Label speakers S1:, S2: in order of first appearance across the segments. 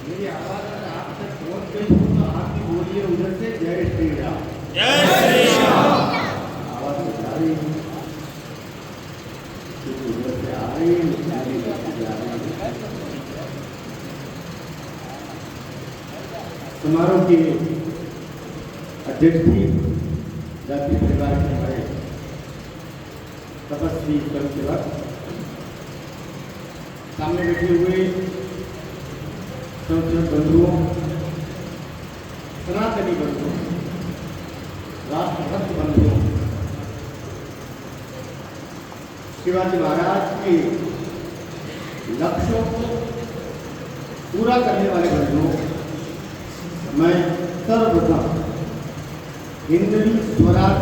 S1: मेरी आवाज अगर आप तक पहुंच गई हो तो आप भी बोलिए उधर से जय श्री राम।
S2: जय श्री राम।
S1: आवाज जा रही है क्योंकि उधर से आ रही है, निकली जा रही है। समारोह के अध्यक्ष थी जाति परिवार के हमारे तपस्वी स्वयंसेवक, सामने बैठे हुए स्वयंसेवक बंधुओं, सनातनी बंधुओं, राष्ट्रभक्त बंधुओं, शिवाजी महाराज के लक्ष्यों को पूरा करने वाले बंधुओं, मैं सर्वप्रथम हिंदवी स्वराज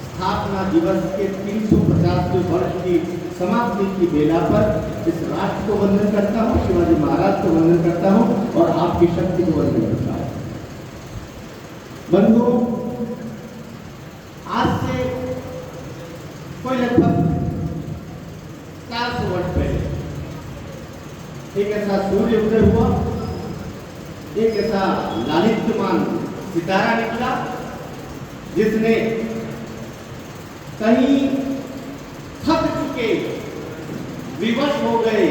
S1: स्थापना दिवस के 350वें वर्ष की समाप्ति की बेला पर इस राष्ट्र को वंदन करता हूँ, शिवाजी महाराज को वंदन करता हूँ और आपकी शक्ति को वंदन करता हूँ। बंधुओं, आज से कोई लगभग 400 वर्ष पहले एक ऐसा सूर्य उदय हुआ, एक ऐसा लालित्यमान सितारा निकला जिसने कहीं थक चुके, विवश हो गए,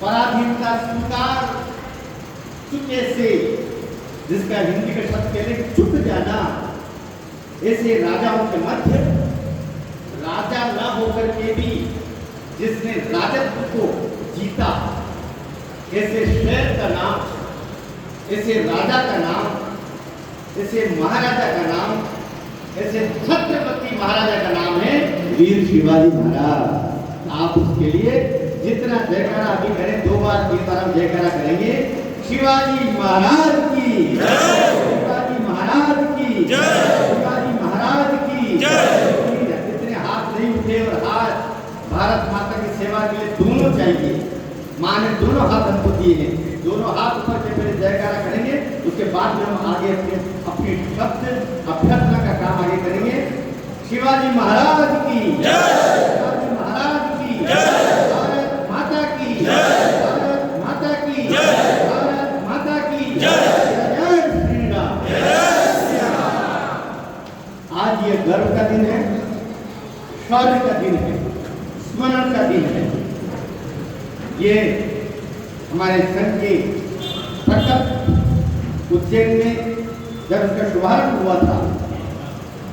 S1: पराधीनता स्वीकार चुके से, जिसका हिंदी का शब्द कहते हैं चुप जाना, ऐसे राजाओं के मध्य राजा न होकर के भी जिसने राजत्व को जीता, ऐसे शेर का नाम, ऐसे राजा का नाम, ऐसे महाराजा का नाम, ऐसे छत्रपति महाराजा का नाम है वीर शिवाजी महाराज। आप उसके लिए जितना जयकारा अभी करें, 2 बार 3 बार हम जयकारा करेंगे। शिवाजी महाराज की जय, शिवाजी महाराज की जय, शिवाजी महाराज की जय। जितने हाथ नहीं उठे और हाथ भारत माता की सेवा के लिए दोनों चाहिए, माँ ने दोनों हाथ हमको दिए हैं, दोनों हाथ ऊपर के पहले जयकारा करेंगे, उसके बाद में हम आगे अपने शब्द अभ्यर्थना का काम आगे करेंगे। शिवाजी महाराज की जय, शिवाजी महाराज की जय, भारत माता की जय, भारत माता की जय, भारत माता की जय, जय श्री राम, जय श्री राम। आज ये गर्व का दिन है, शौर्य का दिन है, स्मरण का दिन है। ये हमारे संघ के प्रकट उज्जैन में जब उसका शुभारंभ हुआ था,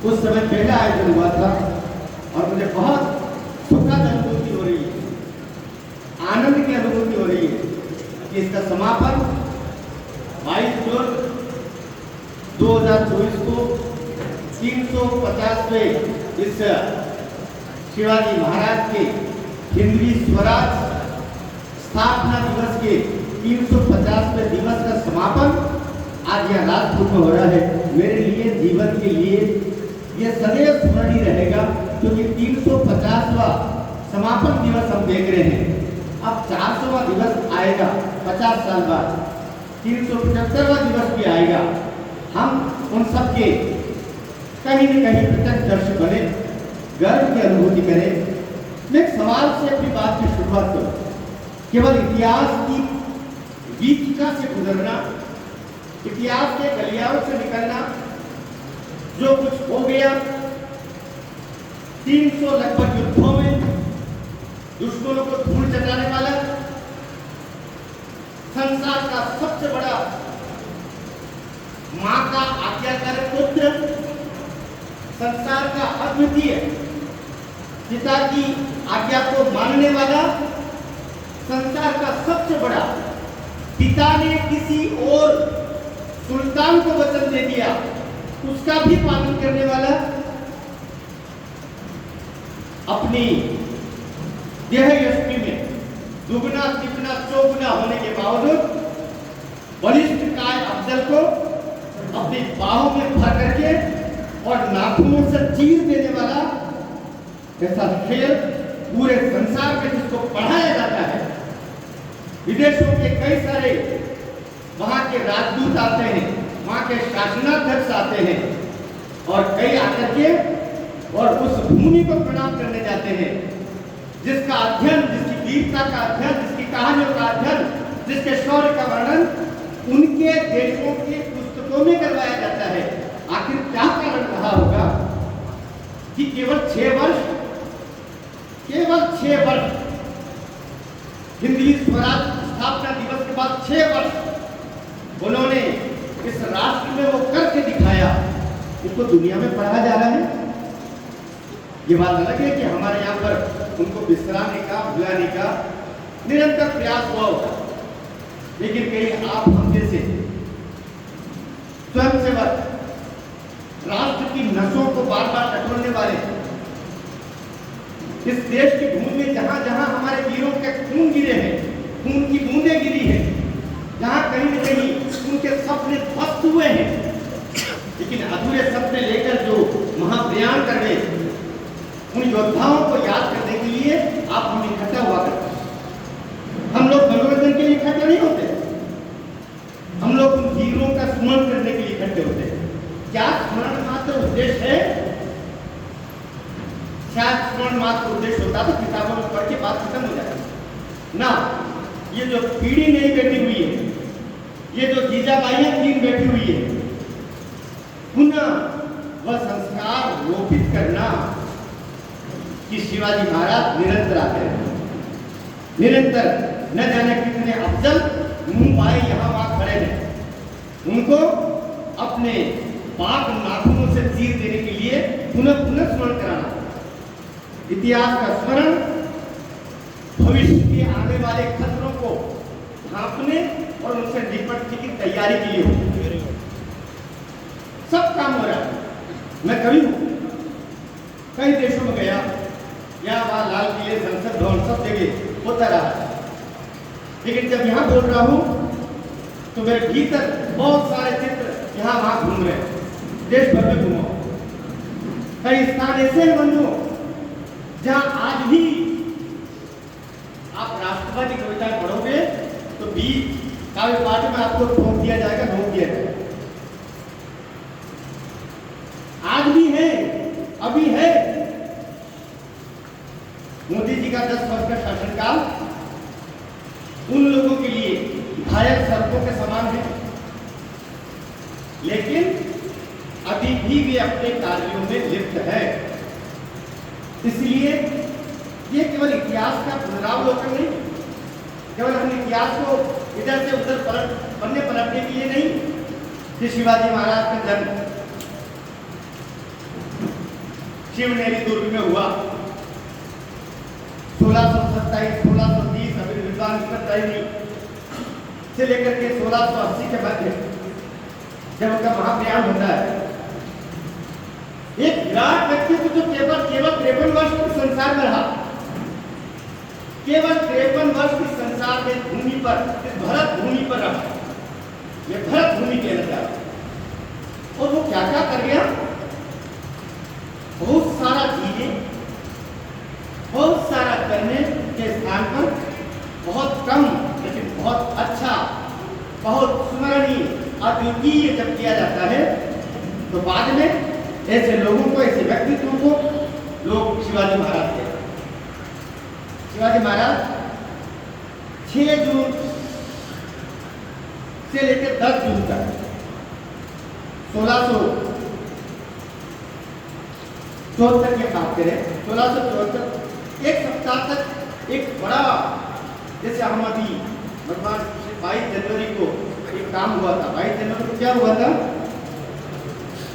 S1: उस समय पहला आयोजन हुआ था और मुझे बहुत सुखद अनुभूति हो रही है, आनंद की अनुभूति हो रही है कि इसका समापन 22 जून 2024 को 350वें इस शिवाजी महाराज के हिंदवी स्वराज स्थापना दिवस के 350वें दिवस का समापन आज यह राजपुर में हो रहा है। मेरे लिए, जीवन के लिए यह सदैव स्मरणीय रहेगा, क्योंकि 350वां समापन दिवस हम देख रहे हैं। अब 400वां दिवस आएगा 50 साल बाद, 375वां दिवस भी आएगा। हम उन सब के कहीं न कहीं प्रत्यक्षदर्शी बने, गर्व की अनुभूति करें। मैं एक सवाल से अपनी बात की शुरुआत करूं। केवल इतिहास की वीथिका से गुजरना, इतिहास के गलियारों से निकलना, जो कुछ हो गया 300 लगभग युद्धों में दुश्मनों को धूल चटाने वाला, संसार का सबसे बड़ा मां का आज्ञाकारी पुत्र, संसार का अद्वितीय पिता की आज्ञा को मानने वाला, संसार का सबसे बड़ा, पिता ने किसी और सुल्तान को वचन दे दिया उसका भी पालन करने वाला, अपनी देह यष्टि में दुगना तिगुना चौगुना होने के बावजूद बलिष्ठ काय अफजल को अपनी बाहों में भर करके और नाखूनों से चीर देने वाला ऐसा शेर पूरे संसार में जिसको पढ़ाया जाता है। विदेशों के कई सारे वहां के राजदूत आते हैं, वहां के शासनाध्यक्ष आते हैं और कई आकर के और उस भूमि को प्रणाम करने जाते हैं जिसका अध्ययन, जिसकी वीरता का अध्ययन, जिसकी कहानियों का अध्ययन, जिसके शौर्य का वर्णन उनके देशों की पुस्तकों में करवाया जाता है। आखिर क्या कारण रहा होगा कि केवल 6 वर्ष हिंदवी स्वराज स्थापना दिवस के बाद 6 वर्ष उन्होंने इस राष्ट्र में वो करके दिखाया, इसको दुनिया में पढ़ा जा रहा है। ये बात अलग है कि हमारे यहाँ पर उनको बिसराने का, भुलाने का निरंतर प्रयास हुआ होगा, लेकिन कहीं आप हम जैसे स्वयंसेवक राष्ट्र की नसों को बार बार टटोलने वाले, इस देश की भूमि में जहां जहां हमारे वीरों के खून गिरे हैं, खून की बूंदें गिरी हैं, जहां कहीं न कहीं उनके सपने ध्वस्त हुए हैं, लेकिन अधूरे सपने लेकर जो महाप्रयाण कर रहे, उन योद्धाओं को याद करने के लिए आप हम इकट्ठा हुआ करते हैं। हम लोग मनोरंजन के लिए इकट्ठे नहीं होते, हम लोग उन वीरों का स्मरण करने के लिए इकट्ठे होते हैं। क्या स्मरण मात्र उद्देश्य है? शायद स्मरण मात्र उद्देश्य होता तो किताबों में पढ़ के बात खत्म हो जाती ना। ये जो पीढ़ी नहीं बैठी हुई है, ये जो जीजाबाइयां 3 बैठी हुई है, पुनः वह संस्कार रोपित करना कि शिवाजी महाराज निरंतर आते रहे, निरंतर न जाने कितने अफजल मुंह भाई यहाँ वहां खड़े हैं, उनको अपने पाक नाखूनों से चीर देने के लिए पुनः पुनः स्मरण कराना। इतिहास का स्मरण भविष्य के आने वाले खतरों को ढांपने और उनसे निपटने की तैयारी के लिए हो। सब काम हो रहा है। मैं कभी कई देशों में गया, या वहां लाल किले, संसद भवन, सब जगह होता रहा, लेकिन जब यहाँ बोल रहा हूं तो मेरे भीतर बहुत सारे चित्र यहाँ वहां घूम रहे हैं। देश भर में घूमो, कई स्थान ऐसे हैं बंधुओं जहां आज भी आप राष्ट्रवादी कविताएं पढ़ोगे तो बीच काव्य पाठ में आपको रोक दिया जाएगा, रोक दिया जाएगा। आज भी है, अभी है। मोदी जी का 10 वर्ष का शासनकाल उन लोगों के लिए घायल सड़कों के समान है, लेकिन अभी भी वे अपने कार्यों में लिप्त है। इसलिए ये केवल इतिहास का पुनरावलोकन नहीं, केवल हम इतिहास को इधर से उधर पढ़ने पलटने के लिए नहीं। कि शिवाजी महाराज का जन्म शिवनेरी दुर्ग में हुआ 1627, 1630 अभी विद्वान से लेकर के 1680 के मध्य जब उनका महाप्रयाण होता है। एक विराट व्यक्तित्व जो केवल 53 वर्ष के संसार में रहा, केवल 53 वर्ष की संसार में भूमि पर, इस भरत भूमि पर रहा। ये भरत भूमि कहना चाहता है। और वो क्या क्या कर गया? बहुत सारा चीजें, बहुत सारा करने के स्थान पर बहुत कम, लेकिन बहुत अच्छा, बहुत स्मरणीय, अद्वितीय जब किया जाता है तो बाद में ऐसे लोगों को, ऐसे व्यक्तित्वों को लोग शिवाजी महाराज कहते हैं। शिवाजी महाराज 6 जून से लेकर 10 जून तक 1674 की बात करें, 1674 एक सप्ताह तक एक बड़ा, जैसे हम अभी भगवान 22 जनवरी को एक काम हुआ था। 22 जनवरी को क्या हुआ था?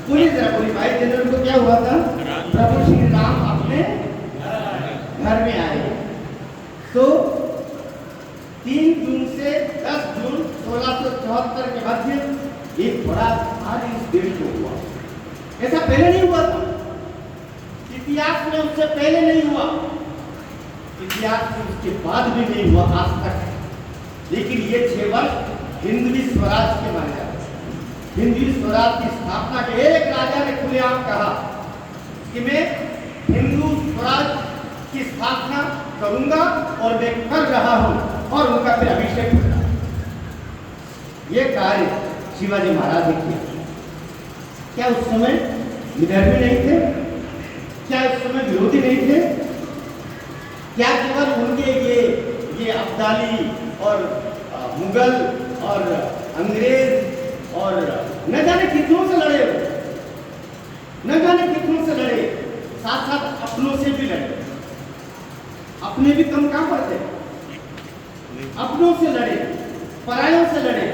S1: पूरी 22 जनवरी को क्या हुआ था? प्रभु श्री राम अपने घर में आए। तो 3 जून से 10 जून 1674 के मध्य एक बड़ा कार्य इस देश को हुआ। ऐसा पहले नहीं हुआ था, इतिहास में उससे पहले नहीं हुआ, इतिहास में उसके बाद भी नहीं हुआ आज तक। लेकिन ये 6 वर्ष हिंदवी स्वराज के माने जाते हैं। हिंदवी स्वराज की स्थापना के एक राजा ने खुलेआम कहा कि मैं हिंदू स्वराज की स्थापना करूंगा और मैं कर रहा हूं, और उनका फिर अभिषेक हो रहा। ये कार्य शिवाजी महाराज ने किया। क्या उस समय विधर्मी नहीं थे? क्या उस समय विरोधी नहीं थे? क्या केवल उनके ये अब्दाली और मुगल और अंग्रेज और न जाने कितनों से लड़े हो, न जाने कितनों से लड़े, साथ साथ अपनों से भी लड़े। अपने भी कम कहां पड़ते, अपनों से लड़े, परायों से लड़े,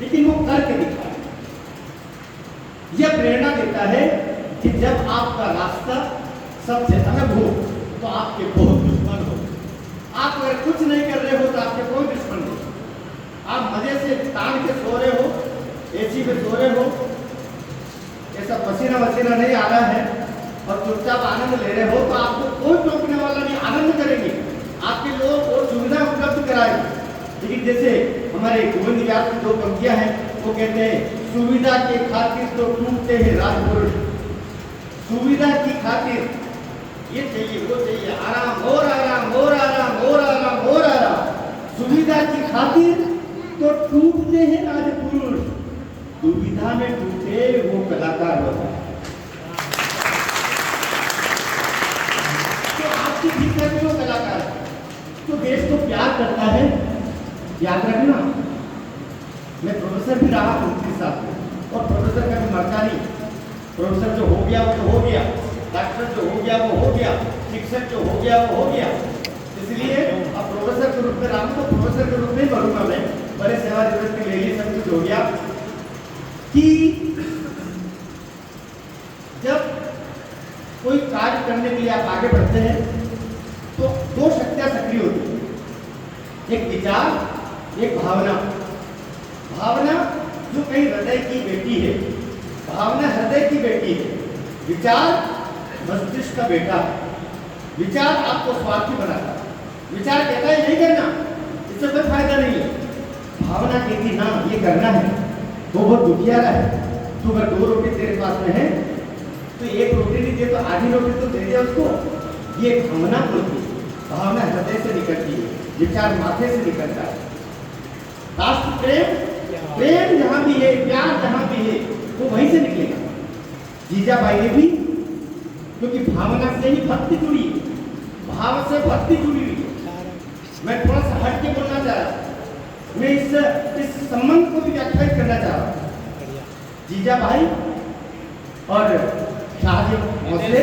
S1: लेकिन वो करके दिखाए। यह प्रेरणा देता है कि जब आपका रास्ता सबसे अलग हो तो आपके बहुत दुश्मन हो। आप अगर कुछ नहीं कर रहे हो तो आपके कोई दुश्मन नहीं। आप मजे से तान के सो रहे हो, एसी में सो रहे हो, ऐसा पसीना वसीना नहीं आ रहा है और चुपचाप आनंद ले रहे हो, तो आपको कोई टोकने वाला नहीं, आनंद करेंगे, आपके लोग वो सुविधा उपलब्ध कराएंगे। लेकिन जैसे हमारे गोविंद व्यास की दो पंक्तियां हैं, वो कहते हैं सुविधा के खातिर तो टूटते हैं राजपुरुष। सुविधा की खातिर ये चाहिए, वो चाहिए, आराम और आराम और आराम और आराम और आराम, सुविधा की खातिर तो टूटते हैं राजपुरुष। दुविधा में टूटे वो कलाकार होता है। तो आपके भीतर में वो कलाकार है, तो देश को प्यार करता है। याद रखना, मैं प्रोफेसर भी रहा 29 साल और प्रोफेसर का भी मरता नहीं। प्रोफेसर जो हो गया वो तो हो गया, डॉक्टर जो हो गया वो हो गया, शिक्षक जो हो गया वो हो गया। इसलिए अब प्रोफेसर के रूप में रहा तो प्रोफेसर के रूप में मरूंगा मैं। बड़े सेवानिवृत्त की ले ली, सब कुछ हो गया। कि जब कोई कार्य करने के लिए आप आगे बढ़ते हैं तो दो शक्तियां सक्रिय होती है, एक विचार, एक भावना। भावना जो कहीं हृदय की बेटी है, भावना हृदय की बेटी है, विचार मस्तिष्क का बेटा है। विचार आपको स्वार्थी बनाता है, विचार कहता है नहीं करना, इससे कोई फायदा नहीं है। भावना कहती हाँ ये करना है, वो बहुत दुखियारा है। तो अगर 2 रोटी तेरे पास में है तो 1 रोटी नहीं दे तो आधी रोटी तो दे दे उसको। ये भावना बोलती है, भावना हृदय से निकलती है, विचार माथे से निकलता है। राष्ट्र प्रेम, प्रेम जहां भी है, प्यार जहां भी है, वो वहीं से निकलेगा। जीजाबाई ने भी, क्योंकि भावना से ही भक्ति जुड़ी है, भाव से भक्ति जुड़ी हुई है। मैं थोड़ा सा हट के बोलना चाह रहा हूं, मैं इस संबंध को भी व्याख्यायित करना चाह रहा हूं। जीजाबाई और शाहजी भोसले,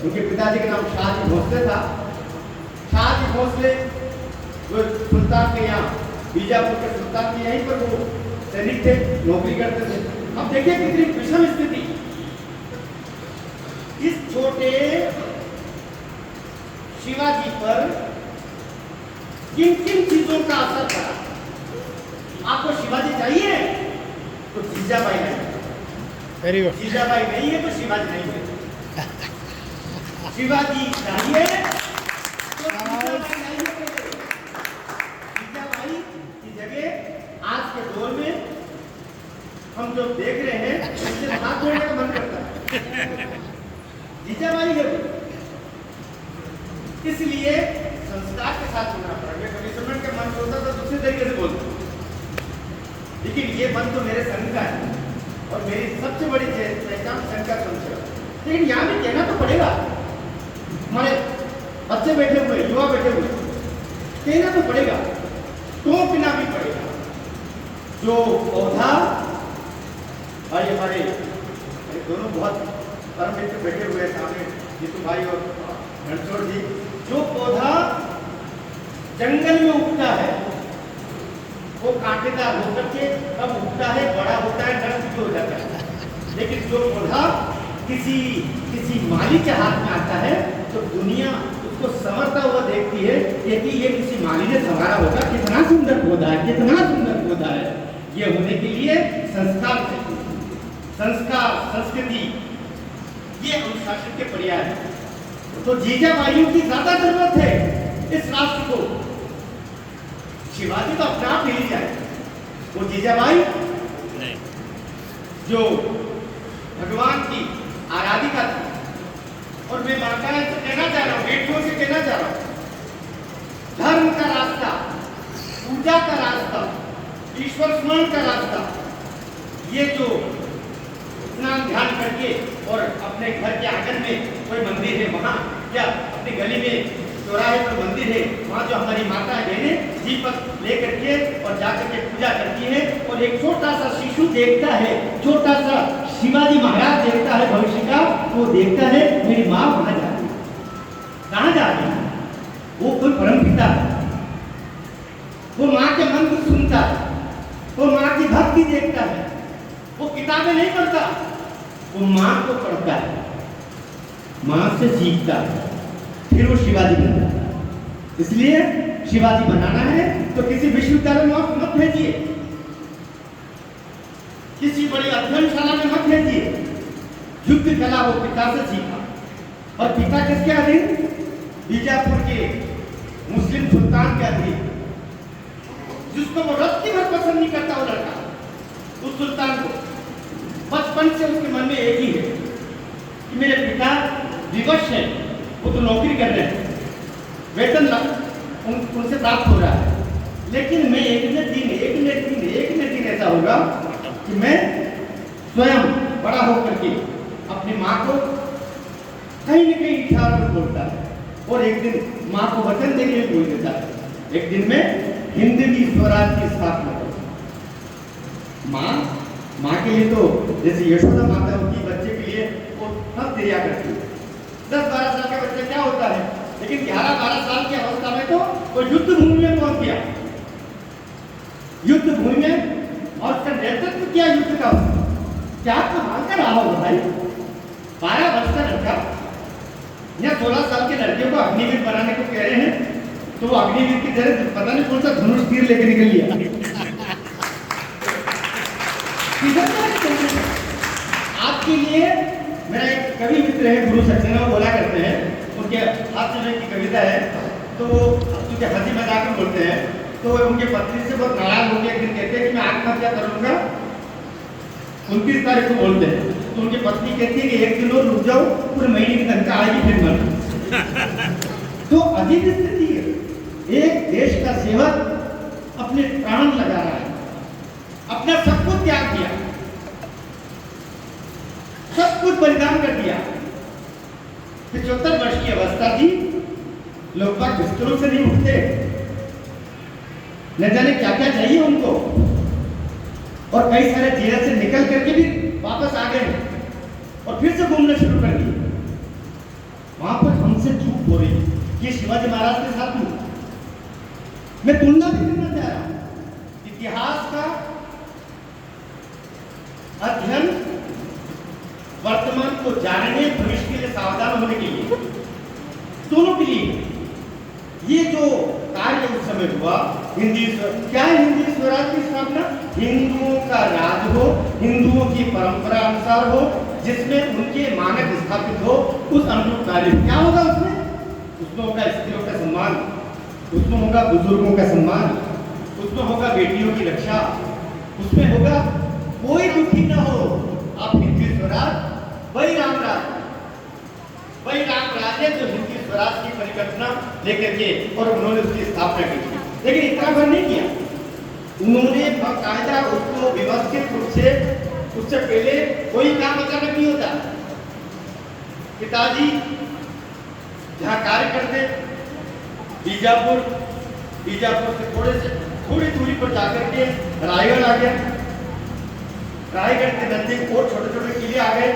S1: उनके पिताजी का नाम शाहजी भोसले था। शाहजी भोसले वो सुल्तान के यहाँ, बीजापुर के सुल्तान के यहीं पर वो सैनिक थे, नौकरी करते थे। अब देखिए कितनी विषम स्थिति, इस छोटे शिवाजी पर किन किन चीजों का असर पड़ा। आपको शिवाजी चाहिए तो जीजाबाई नहीं,
S3: वेरी गुड।
S1: जीजाबाई नहीं है तो शिवाजी नहीं है। शिवाजी चाहिए तो जीजाबाई नहीं है। जीजाबाई की जगह आज के दौर में हम जो देख रहे हैं उससे हाथ धोने का मन करता है, जीजाबाई है वो। इसलिए संस्कार के साथ होना पड़ेगा। कमिश्नर के मन होता तो दूसरे तरीके से बोलता, लेकिन ये मन तो मेरे संघ का है और मेरी सबसे बड़ी पहचान संघ का संशय। लेकिन यहाँ भी कहना तो पड़ेगा, हमारे बच्चे बैठे हुए, युवा बैठे हुए, कहना तो पड़ेगा, टोकना भी पड़ेगा। जो पौधा, भाई हमारे दोनों बहुत परम मित्र बैठे हुए हैं सामने, जीतू भाई और रणछोड़ जी, जो पौधा जंगल में उगता है वो कांटेदार होकर के कब उगता है, बड़ा होता है, नष्ट भी हो जाता है। लेकिन जो पौधा किसी माली के हाथ में आता है तो दुनिया उसको संवरता हुआ देखती है, कहती ये किसी माली ने संवारा होगा, कितना सुंदर पौधा है, कितना सुंदर पौधा है। ये होने के लिए संस्कार चाहिए, संस्कार, संस्कृति, ये अनुशासन के पर्याय है। तो जीजाबाइयों की ज्यादा जरूरत है इस राष्ट्र को। शिवाजी तो अपने आप मिल जाए, वो जीजाबाई नहीं, जो भगवान की आराधिका थी। और मैं माता से कहना चाह रहा हूँ, हेडफोन से कहना चाह रहा हूँ, धर्म का रास्ता, पूजा का रास्ता, ईश्वर स्मरण का रास्ता, ये जो स्नान ध्यान करके और अपने घर के आंगन में कोई मंदिर है वहां, या अपनी गली में चौराहे पर मंदिर है, वहाँ जो हमारी माता बहनें दीपक लेकर के और जाकर के पूजा करती है। और एक छोटा सा शिशु देखता है, छोटा सा शिवाजी महाराज देखता है भविष्य का, वो देखता है मेरी माँ वहां जा रही है। कहाँ जा रही है? वो कोई परम पिता है, वो माँ के मन को सुनता है, वो माँ की भक्ति देखता है, वो किताबें नहीं पढ़ता, वो माँ को पढ़ता है, माँ से सीखता है, फिर वो शिवाजी बनता है। इसलिए शिवाजी बनाना है तो किसी विश्वविद्यालय में मत भेजिए, किसी बड़ी अध्ययनशाला में मत भेजिए। युद्ध कला वो पिता से सीखा, और पिता किसके अधीन? बीजापुर के मुस्लिम सुल्तान के अधीन, जिसको वो रत्ती भर पसंद नहीं करता वो लड़का। उस सुल्तान को बचपन से उसके मन में एक ही है कि मेरे पिता विवश है, वो तो नौकरी कर रहे हैं, वेतन उनसे प्राप्त हो रहा है, लेकिन मैं एक न दिन ऐसा होगा कि मैं स्वयं बड़ा होकर के अपनी माँ को कहीं न कहीं इशारों में बोलता है, और एक दिन माँ को वचन देने के लिए बोल देता है, एक दिन में हिंदवी स्वराज की स्थापना करूँ। माँ के लिए तो जैसे यशोदा माता होती बच्चे के लिए वो सब तैयार करती है। 10-12 साल के बच्चे क्या होता है, लेकिन 11-12 साल की अवस्था में तो वो युद्ध भूमि में पहुंच गया, युद्ध भूमि में, और उसका नेतृत्व किया युद्ध का। क्या कमाल का रहा होगा भाई, 12 वर्ष का लड़का या 16 साल के लड़कियों को अग्निवीर बनाने को कह रहे हैं, तो वो अग्निवीर की जगह पता नहीं कौन सा धनुष तीर लेके निकल लिया। आपके लिए मेरा एक कवि मित्र है गुरु सक्सेना, वो बोला करते हैं, उनके हाथ में की कविता है, तो क्योंकि हंसी मजाक में बोलते हैं, तो उनके पत्नी से बहुत नाराज होकर एक दिन कहते हैं कि मैं आत्महत्या करूंगा। 29 तारीख को बोलते हैं, तो उनकी पत्नी कहती है कि एक दिन और रुक जाओ, पूरे महीने की तनख्वाह आएगी फिर मर। तो अजीब स्थिति है, एक देश का सेवक अपने प्राण लगा रहा है, अपना सब कुछ त्याग दिया, सब कुछ बलिदान कर दिया। 75 वर्ष की अवस्था थी, लोग बाग बिस्तरों से नहीं उठते, न जाने क्या क्या चाहिए उनको, और कई सारे जेल से निकल करके भी वापस आ गए और फिर से घूमना शुरू कर दिए। वहां पर हमसे चूक हो रही, ये शिवाजी महाराज के साथ नहीं। मैं तुलना भी करना चाह रहा हूं इतिहास का अध्ययन, वर्तमान को जानने, भविष्य के लिए सावधान होने के लिए, दोनों के लिए ये जो कार्य उस समय हुआ, क्या है हिंदी स्वराज की स्थापना? हिंदुओं का राज हो, हिंदुओं की परंपरा अनुसार हो, जिसमें उनके मानक स्थापित हो, उस अनुरूप कार्य। क्या होगा उसमें? उसमें होगा स्त्रियों का सम्मान, उसमें होगा बुजुर्गों का सम्मान, उसमें होगा बेटियों की रक्षा, उसमें होगा कोई दुखी न हो। आप हिंदी स्वराज वही राम राज है जो हिंदी स्वराज की परिकल्पना लेकर के, और उन्होंने उसकी स्थापना की थी। लेकिन इतना भर नहीं किया, उन्होंने बाकायदा उसको व्यवस्थित रूप से, उससे पहले कोई काम अचानक नहीं होता। पिताजी जहाँ कार्य करते, बीजापुर से थोड़ी दूरी पर जाकर के रायगढ़ आ गया, रायगढ़ के नजदीक और छोटे छोटे किले आ गए।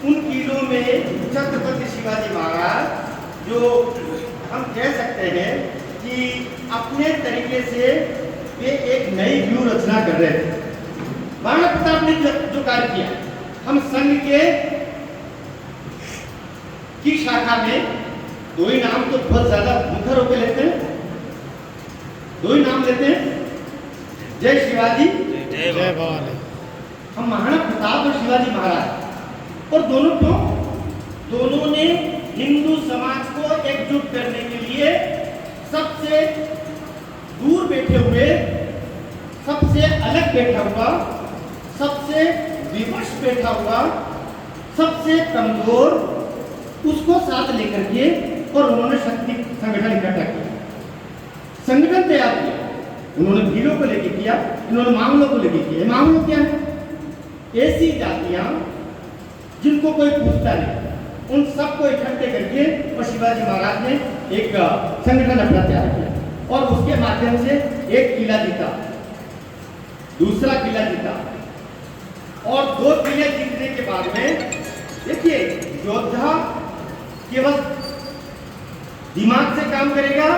S1: उन किलों में छत्रपति शिवाजी महाराज, जो हम कह सकते हैं कि अपने तरीके से वे एक नई व्यूह रचना कर रहे थे। महाराणा प्रताप ने जो कार्य किया, हम संघ की शाखा में दो ही नाम तो बहुत ज्यादा मुखर होकर लेते हैं, दो ही नाम लेते हैं, जय शिवाजी जय भवानी। हम महाराणा प्रताप और शिवाजी महाराज, और दोनों क्यों? दोनों ने हिंदू समाज को एकजुट करने के लिए सबसे दूर बैठे हुए, सबसे अलग बैठा हुआ, सबसे विवश बैठा हुआ, सबसे कमजोर, उसको साथ लेकर के, और उन्होंने शक्ति संगठन इकट्ठा किया, संगठन तैयार किया। उन्होंने भीलों को लेकर किया, इन्होंने मांगलों को लेकर किया। मांगलों क्या है? ऐसी जातियां जिनको कोई पूछता नहीं, उन सबको इकट्ठे करके और शिवाजी महाराज ने एक संगठन अपना तैयार किया और उसके माध्यम से एक किला जीता, दूसरा किला जीता और 2 किले जीतने के बाद में देखिए योद्धा केवल दिमाग से काम करेगा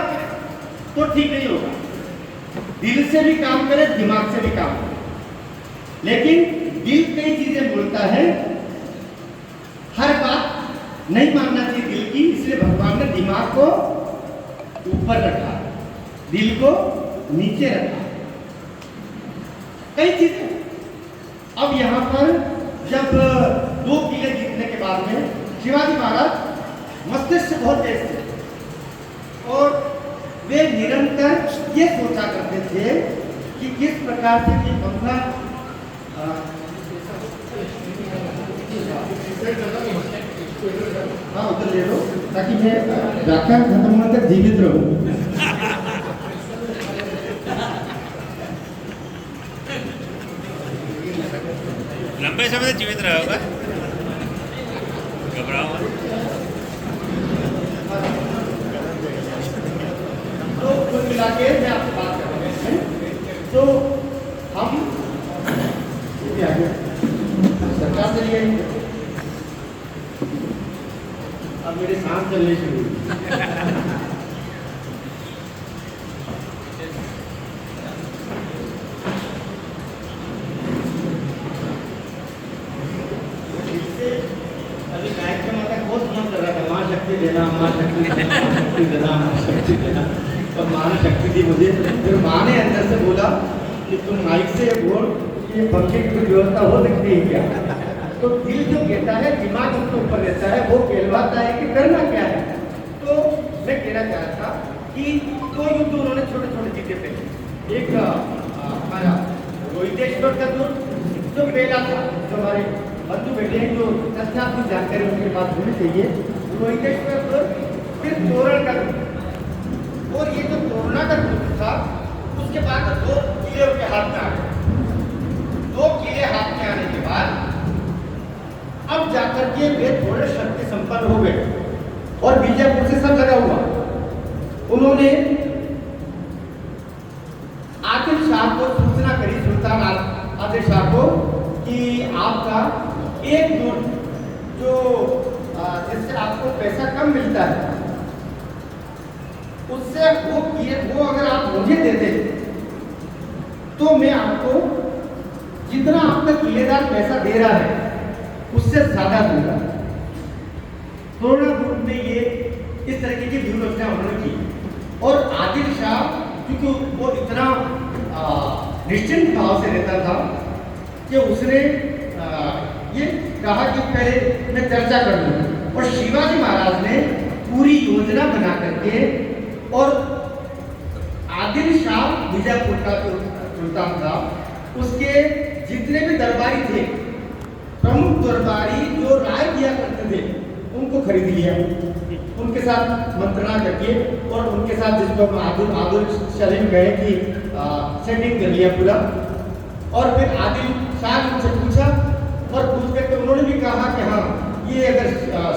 S1: तो ठीक नहीं होगा, दिल से भी काम करे, दिमाग से भी काम करे, लेकिन दिल कई चीजें बोलता है, हर बात नहीं मानना चाहिए दिल की, इसलिए भगवान ने दिमाग को ऊपर रखा, दिल को नीचे रखा, कई चीजें। अब यहां पर जब 2 किले जीतने के बाद में शिवाजी महाराज मस्तिष्क बहुत तेज थे और वे निरंतर ये सोचा करते थे कि किस प्रकार से ये बंगला हाँ उधर ले लो ताकि मैं व्याख्यान खत्म होने तक जीवित रहूं।
S2: लंबे समय तक जीवित रहोगे, घबराओ मत।
S1: तो कुल मिला के मैं आपसे बात कर रहा हूँ, तो हम सरकार से लिए अब मेरे सांस चलने शुरू हुई। अभी कार्यक्रम आता बहुत मन कर रहा था, माँ शक्ति देना, माँ शक्ति देना, माँ शक्ति देना, माँ शक्ति देना, और माँ ने शक्ति दी मुझे। फिर माँ ने अंदर से बोला कि तुम माइक से बोल कि पंखे की कोई व्यवस्था हो सकती है क्या? तो दिल जो कहता है, दिमाग उसके ऊपर रहता है, वो कहलवाता है कि करना क्या है। तो मैं कहना चाह रहा था कि 2 युद्ध उन्होंने छोटे छोटे जीते थे। एक हमारा रोहितेश्वर का युद्ध जो पहला था, जो हमारे बंधु बेटे हैं, जो तथ्यात्मक जानकारी उनके पास होनी चाहिए, रोहितेश्वर, फिर तोरण का युद्ध, और ये जो तोरणा का युद्ध था उसके बाद 2 किले उनके हाथ में आ गए। 2 किले हाथ में आने के बाद अब जाकर के वे थोड़े शक्ति संपन्न हो गए और बीजापुर से सब लगा हुआ। उन्होंने आदिल शाह को सूचना करी, सुल्तान आदिल शाह को, कि आपका एक नोट जो जिससे आपको पैसा कम मिलता है, उससे वो अगर आप मुझे दे दे तो मैं आपको जितना आपका किलेदार पैसा दे रहा है उससे ज्यादा दूंगा। तोरणा ग्रुप ने ये इस तरीके की व्यूवस्था उन्होंने की और आदिल शाह क्योंकि वो इतना निश्चिंत भाव से रहता था कि उसने ये कहा कि पहले मैं चर्चा कर लूं, और शिवाजी महाराज ने पूरी योजना बना करके, और आदिल शाह बीजापुर का सुल्तान था, उसके जितने भी दरबारी थे, प्रमुख दरबारी जो राय दिया करते थे, उनको खरीद लिया, उनके साथ मंत्रणा करके, और उनके साथ जिसको हम आदिल सलीम गए कि सेटिंग कर लिया पूरा। और फिर आदिल शाह ने उनसे पूछा, और पूछ करके उन्होंने भी कहा कि हाँ, ये अगर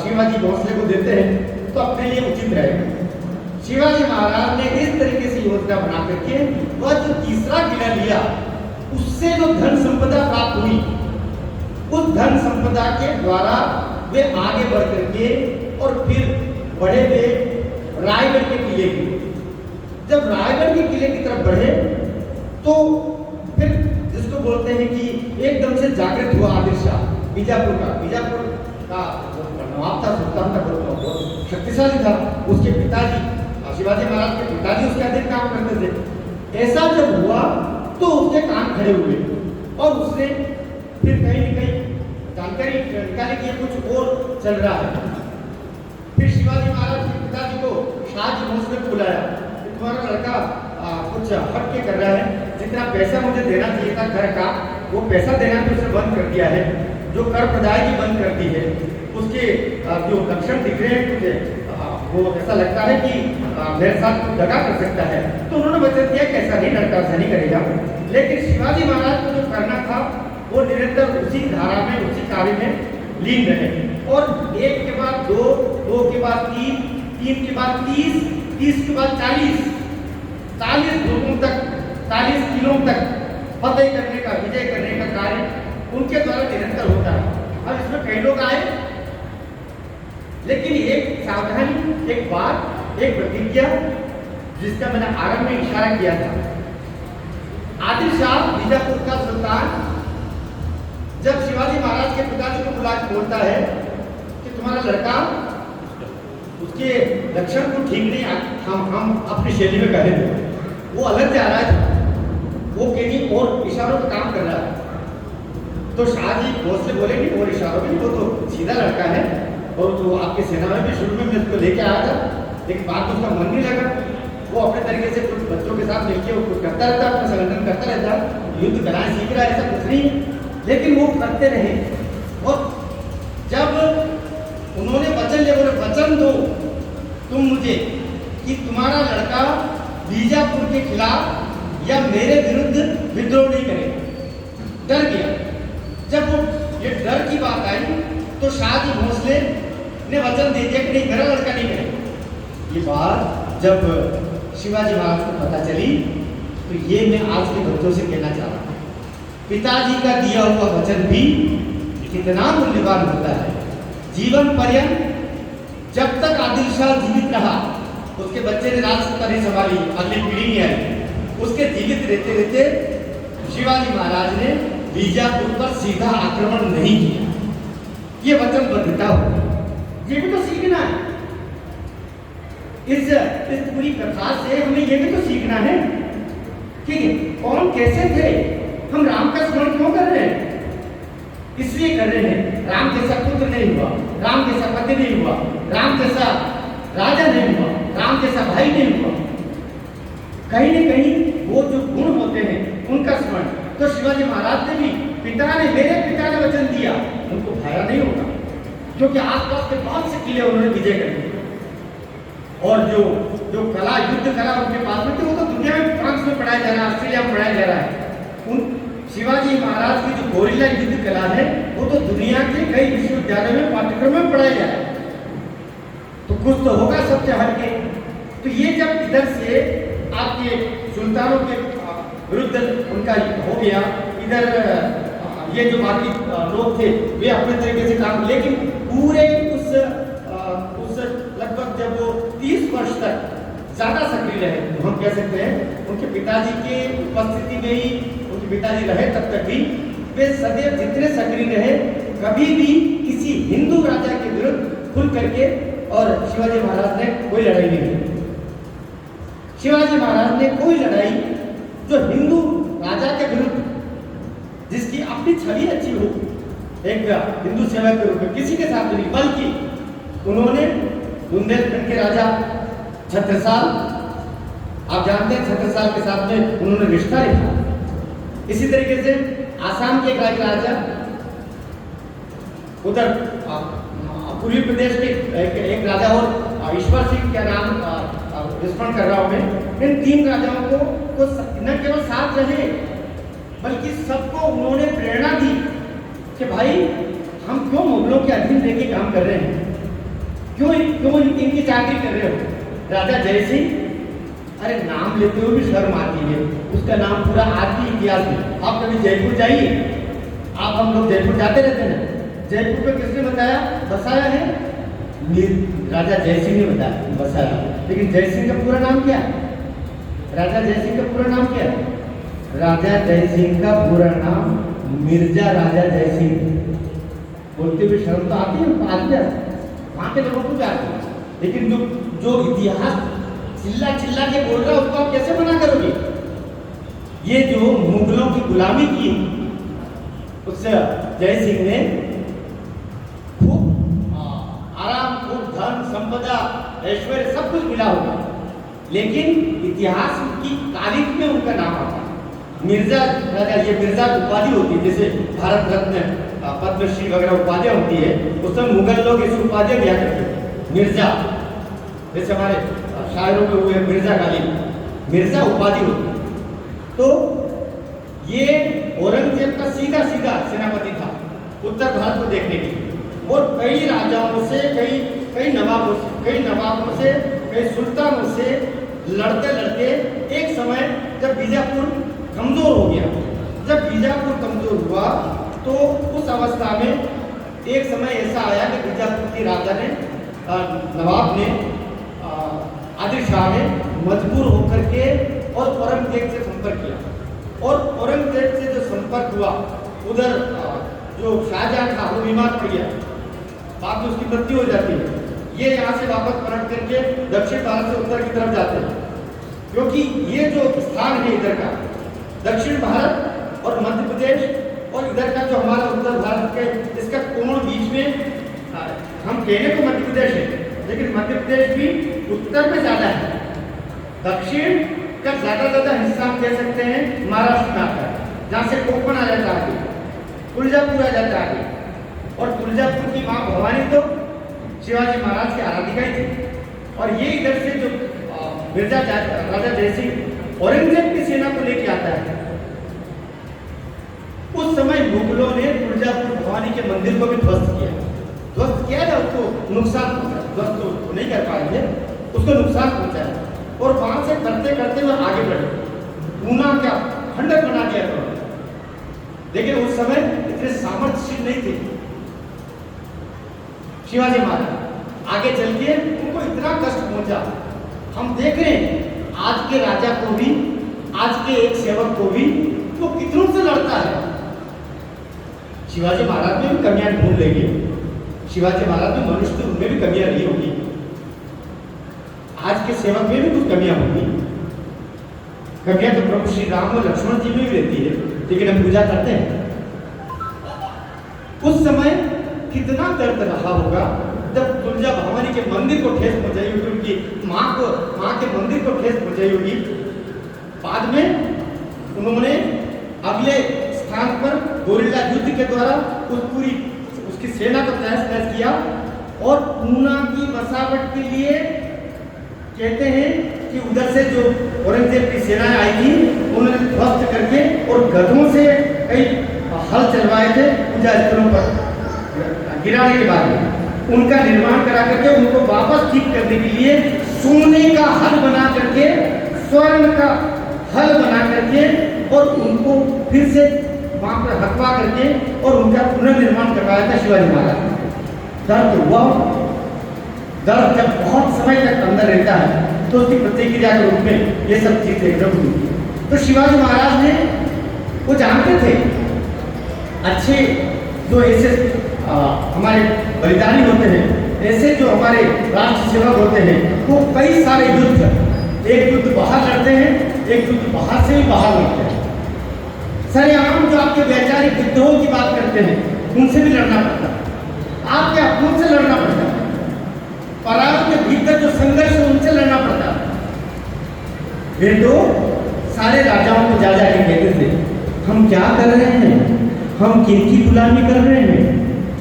S1: शिवाजी भोसले को देते हैं तो अपने लिए उचित रहेगा। शिवाजी महाराज ने इस तरीके से योजना बना करके वह जो तीसरा किला लिया, उससे जो धन संपदा प्राप्त हुई, उस धन संपदा के द्वारा वे आगे बढ़ करके और फिर बढ़े वे रायगढ़ के किले की। जब रायगढ़ के किले की तरफ बढ़े तो फिर जिसको बोलते हैं कि एकदम से जागृत हुआ आदिल शाह बीजापुर का नवाब था, सुल्तान था, बहुत शक्तिशाली था। उसके पिताजी शिवाजी महाराज के पिताजी उसके अधिक काम करते थे। ऐसा जब हुआ तो उसके कान खड़े हुए और उसने फिर कहीं न कहीं जानकारी निकाली कि कुछ और चल रहा है। फिर शिवाजी महाराज के पिताजी को शाहजी भोसले को बुलाया, तुम्हारा लड़का कुछ हट के कर रहा है, जितना पैसा मुझे देना चाहिए था घर का, वो पैसा देना तो उसने बंद कर दिया है, जो कर प्रदायगी बंद कर दी है, उसके जो लक्षण दिख रहे हैं मुझे, वो ऐसा लगता है कि मेरे साथ दगा कर सकता है। तो उन्होंने वचन दिया कि ऐसा नहीं, लड़का ऐसा नहीं करेगा। लेकिन शिवाजी महाराज को जो करना था वो निरंतर उसी धारा में, उसी कार्य में लीन रहे। और 1 के बाद 2, 2 के बाद 3, 3 के बाद 30, 30 के बाद 40, 40 लोगों तक, 40 किलों तक फतेह करने का, विजय करने का कार्य उनके द्वारा निरंतर होता है। अब इसमें कई लोग आए, लेकिन एक सावधानी, एक बात, एक प्रतिज्ञा जिसका मैंने आरंभ में इशारा किया था। आदिल शाह बीजापुर का सुल्तान जब शिवाजी महाराज के पिताजी को बुला के बोलता है कि तुम्हारा लड़का, उसके लक्षण को ठीक नहीं, हम अपनी शैली में कहें, वो अलग जा रहा है, वो कहीं और इशारों पर काम कर रहा है। तो शाह जी भोसले बोले कि और इशारों में, वो तो सीधा लड़का है और तो आपके सेना में भी शुरू में मैं उसको लेके आया था, लेकिन बात उसका मन नहीं लगा। वो अपने तरीके से कुछ बच्चों के साथ मिलकर कुछ करता रहता, अपना संगठन करता रहता, युद्ध कराएं सीख रहा है, ऐसा कुछ नहीं, लेकिन वो करते रहे। और जब उन्होंने वचन लिया, बोले वचन दो तुम मुझे कि तुम्हारा लड़का बीजापुर के खिलाफ या मेरे विरुद्ध विद्रोह नहीं करेगा। डर गया। जब वो ये डर की बात आई तो शाह जी भोसले ने वचन दे दिया कि नहीं, मेरा लड़का नहीं करेगा। ये बात जब शिवाजी महाराज को पता चली तो ये मैं आज के बच्चों से कहना चाह रहा हूँ, पिताजी का दिया हुआ वचन भी कितना मूल्यवान होता है। जीवन पर्यंत जब तक आदिल शाह जीवित रहा, उसके बच्चे ने राज सत्ता नहीं संभाली, अगली पीढ़ी नहीं आई, उसके जीवित रहते रहते शिवाजी महाराज ने बीजापुर पर सीधा आक्रमण नहीं किया। ये वचनबद्धता हो, ये भी तो सीखना है। इस पूरी कथा से हमें ये भी तो सीखना है कि कौन कैसे थे। हम राम का स्मरण क्यों कर रहे हैं? इसलिए कर रहे हैं, राम जैसा पुत्र नहीं हुआ, राम जैसा पति नहीं हुआ, राम जैसा राजा नहीं हुआ, राम जैसा भाई नहीं हुआ। कहीं न कहीं वो जो गुण होते हैं उनका स्मरण। तो शिवाजी महाराज ने भी, मेरे पिता ने वचन दिया, उनको भाया नहीं होगा, क्योंकि आसपास के बहुत से किले उन्होंने विजय कर दिए। और जो कला, युद्ध कला उनके पास में थी, वो तो दुनिया में फ्रांस में पढ़ाया जा रहा है, ऑस्ट्रेलिया में पढ़ाया जा रहा है। उन शिवाजी महाराज की जो गोरिल्ला युद्ध कला है, वो तो दुनिया के कई विश्वविद्यालयों में पाठ्यक्रम में पढ़ाया जा रहा है। तो कुछ तो होगा सबसे हटके। तो ये जब इधर से आपके सुल्तानों के विरुद्ध उनका हो गया, इधर ये जो बाकी लोग थे वे अपने तरीके से काम, लेकिन पूरे उस लगभग जब वो 30 वर्ष तक ज्यादा सक्रिय रहे, तो हम कह सकते हैं उनके पिताजी के उपस्थिति में ही उनके पिताजी रहे, तब तक भी वे सदैव जितने सक्रिय रहे, कभी भी किसी हिंदू राजा के विरुद्ध खुल करके, और शिवाजी महाराज ने कोई लड़ाई नहीं लड़ी। शिवाजी महाराज ने कोई लड़ाई जो हिंदू राजा के विरुद्ध, जिसकी अपनी छवि अच्छी हो, एक हिंदू सेवक के रूप में, किसी के साथ नहीं, बल्कि उन्होंने बुंदेलखंड के राजा छत्रसाल, आप जानते हैं छत्रसाल के साथ में उन्होंने रिश्ता रखा। इसी तरीके से आसाम के एक राजा, उधर पूर्वी प्रदेश के एक राजा, और ईश्वर सिंह का नाम स्मरण कर रहा हूं मैं। इन 3 राजाओं को न केवल साथ रहे, बल्कि सबको उन्होंने प्रेरणा दी कि भाई हम क्यों मुगलों के अधीन रह के काम कर रहे हैं, क्यों इनकी चाकरी कर रहे हो। राजा जय सिंह, अरे नाम लेते हुए भी शर्म आती है, उसका नाम पूरा आज भी इतिहास में। आप कभी जयपुर जाइए, आप हम लोग जयपुर जाते रहते हैं, जयपुर पे किसने बताया, बसाया है राजा जय सिंह ने बताया, बसाया। लेकिन जय सिंह का पूरा नाम क्या है? राजा जय सिंह का पूरा नाम क्या है? राजा जय सिंह का पूरा नाम मिर्जा राजा जय सिंह। बोलते हुए शर्म तो आती है, आज भी वहाँ के लोगों को जाते हैं, लेकिन जो इतिहास चिल्ला के बोल रहा है उसको आप कैसे मना करोगे? ये जो मुगलों की गुलामी की, उससे जय सिंह ने खूब आराम, खूब धन संपदा ऐश्वर्य सब कुछ मिला होगा, लेकिन इतिहास की तारीख में उनका नाम आता है मिर्जा राजा। ये मिर्जा उपाधि होती है, जैसे भारत रत्न, पद्मश्री वगैरह उपाधियां होती है, उस समय मुगल लोग ऐसी उपाधियां दिया करते थे। मिर्जा, जैसे हमारे शायरों में हुए मिर्जा गालिब, मिर्जा उपाधि होती है। तो ये औरंगजेब का सीधा सेनापति था उत्तर भारत को देखने के लिए।
S3: और कई राजाओं से, कई नवाबों से, कई सुल्तानों से लड़ते लड़ते एक समय जब बीजापुर कमजोर हो गया, जब बीजापुर कमजोर हुआ तो उस अवस्था में एक समय ऐसा आया कि बीजापुर के राजा ने, नवाब ने, आदिल शाह ने मजबूर होकर के और औरंगजेब से संपर्क किया। और औरंगजेब से जो संपर्क हुआ, उधर जो शाहजहां था वो बीमार पड़ गया, बाद में उसकी मृत्यु हो जाती है। ये यहाँ से वापस पलट करके दक्षिण भारत से उत्तर की तरफ जाते हैं, क्योंकि ये जो स्थान है इधर का दक्षिण भारत और मध्य प्रदेश और इधर का जो हमारा उत्तर भारत के, इसका कोण बीच में, हम कहने को मध्य प्रदेश है लेकिन मध्य प्रदेश भी उत्तर में ज्यादा है। दक्षिण का ज्यादा हिस्सा हम कह सकते हैं महाराष्ट्र में आता है, जहाँ से कोकण आ जाता है, तुलजापुर आ जाता है। और तुलजापुर की माँ भवानी तो शिवाजी महाराज की आराधिका ही थी। और ये इधर से जो मिर्जा राजा जयसिंह औरंगजेब की सेना को लेके आता है, उस समय मुगलों ने तुलजापुर भवानी के मंदिर को भी ध्वस्त किया ना, उसको नुकसान पहुंचा, ध्वस्त तो नहीं कर पाएंगे, उसको नुकसान पहुंचाया। और वहां से करते करते वो आगे बढ़े, पूना का खंडक बना दिया उन्होंने। लेकिन उस समय इतने सामर्थ्यशील नहीं थे शिवाजी महाराज। आगे चल के उनको इतना कष्ट पहुंचा। हम देख रहे हैं आज के राजा को भी, आज के एक सेवक को भी वो कितनों से लड़ता है। शिवाजी महाराज में भी कमियां ढूंढ लेंगे, शिवाजी महाराज में मनुष्य उनमें भी कमियां रही होगी, आज के सेवक में भी कुछ कमियां होंगी। कमियां तो प्रभु श्री राम और लक्ष्मण जी में भी रहती है, लेकिन हम पूजा करते हैं। उस समय कितना दर्द रहा होगा जब तुलजा भवानी के मंदिर को ठेस पहुंचाई होगी, उनकी माँ के मंदिर को ठेस पहुंचाई होगी। बाद में उन्होंने अगले स्थान पर गोरिल्ला युद्ध के द्वारा उसकी सेना को तहस नहस किया। और पूना की बसावट के लिए कहते हैं कि उधर से जो औरंगजेब की सेनाएं आई थी, उन्होंने ध्वस्त करके और गधों से कई हल चलवाए थे पूजा स्थलों पर गिराने के बाद उनका निर्माण करा करके उनको वापस ठीक करने के लिए सोने का हल बना करके, स्वर्ण का हल बना करके और उनको फिर से वहां पर हटवा करके और उनका पुनर्निर्माण करवाया था शिवाजी महाराज। दर्द हुआ, दर्द जब बहुत समय तक अंदर रहता है तो उसकी प्रतिक्रिया के रूप में ये सब चीजें प्रकट हुई। तो शिवाजी महाराज ने वो जानते थे, अच्छे जो ऐसे हमारे बलिदानी होते हैं, ऐसे जो हमारे राष्ट्र सेवक होते हैं, वो कई सारे युद्ध, एक युद्ध बाहर लड़ते हैं, एक युद्ध बाहर से ही बाहर लड़ते हैं। सरेआम जो आपके वैचारिक विद्रोह की बात करते हैं, उनसे भी लड़ना पड़ता है, आपके अपनों से लड़ना पड़ता है, पराग के भीतर जो संघर्ष है उनसे लड़ना पड़ता है। वे तो सारे राजाओं को जा जाके कहते थे, हम क्या कर रहे हैं, हम किनकी गुलामी कर रहे हैं,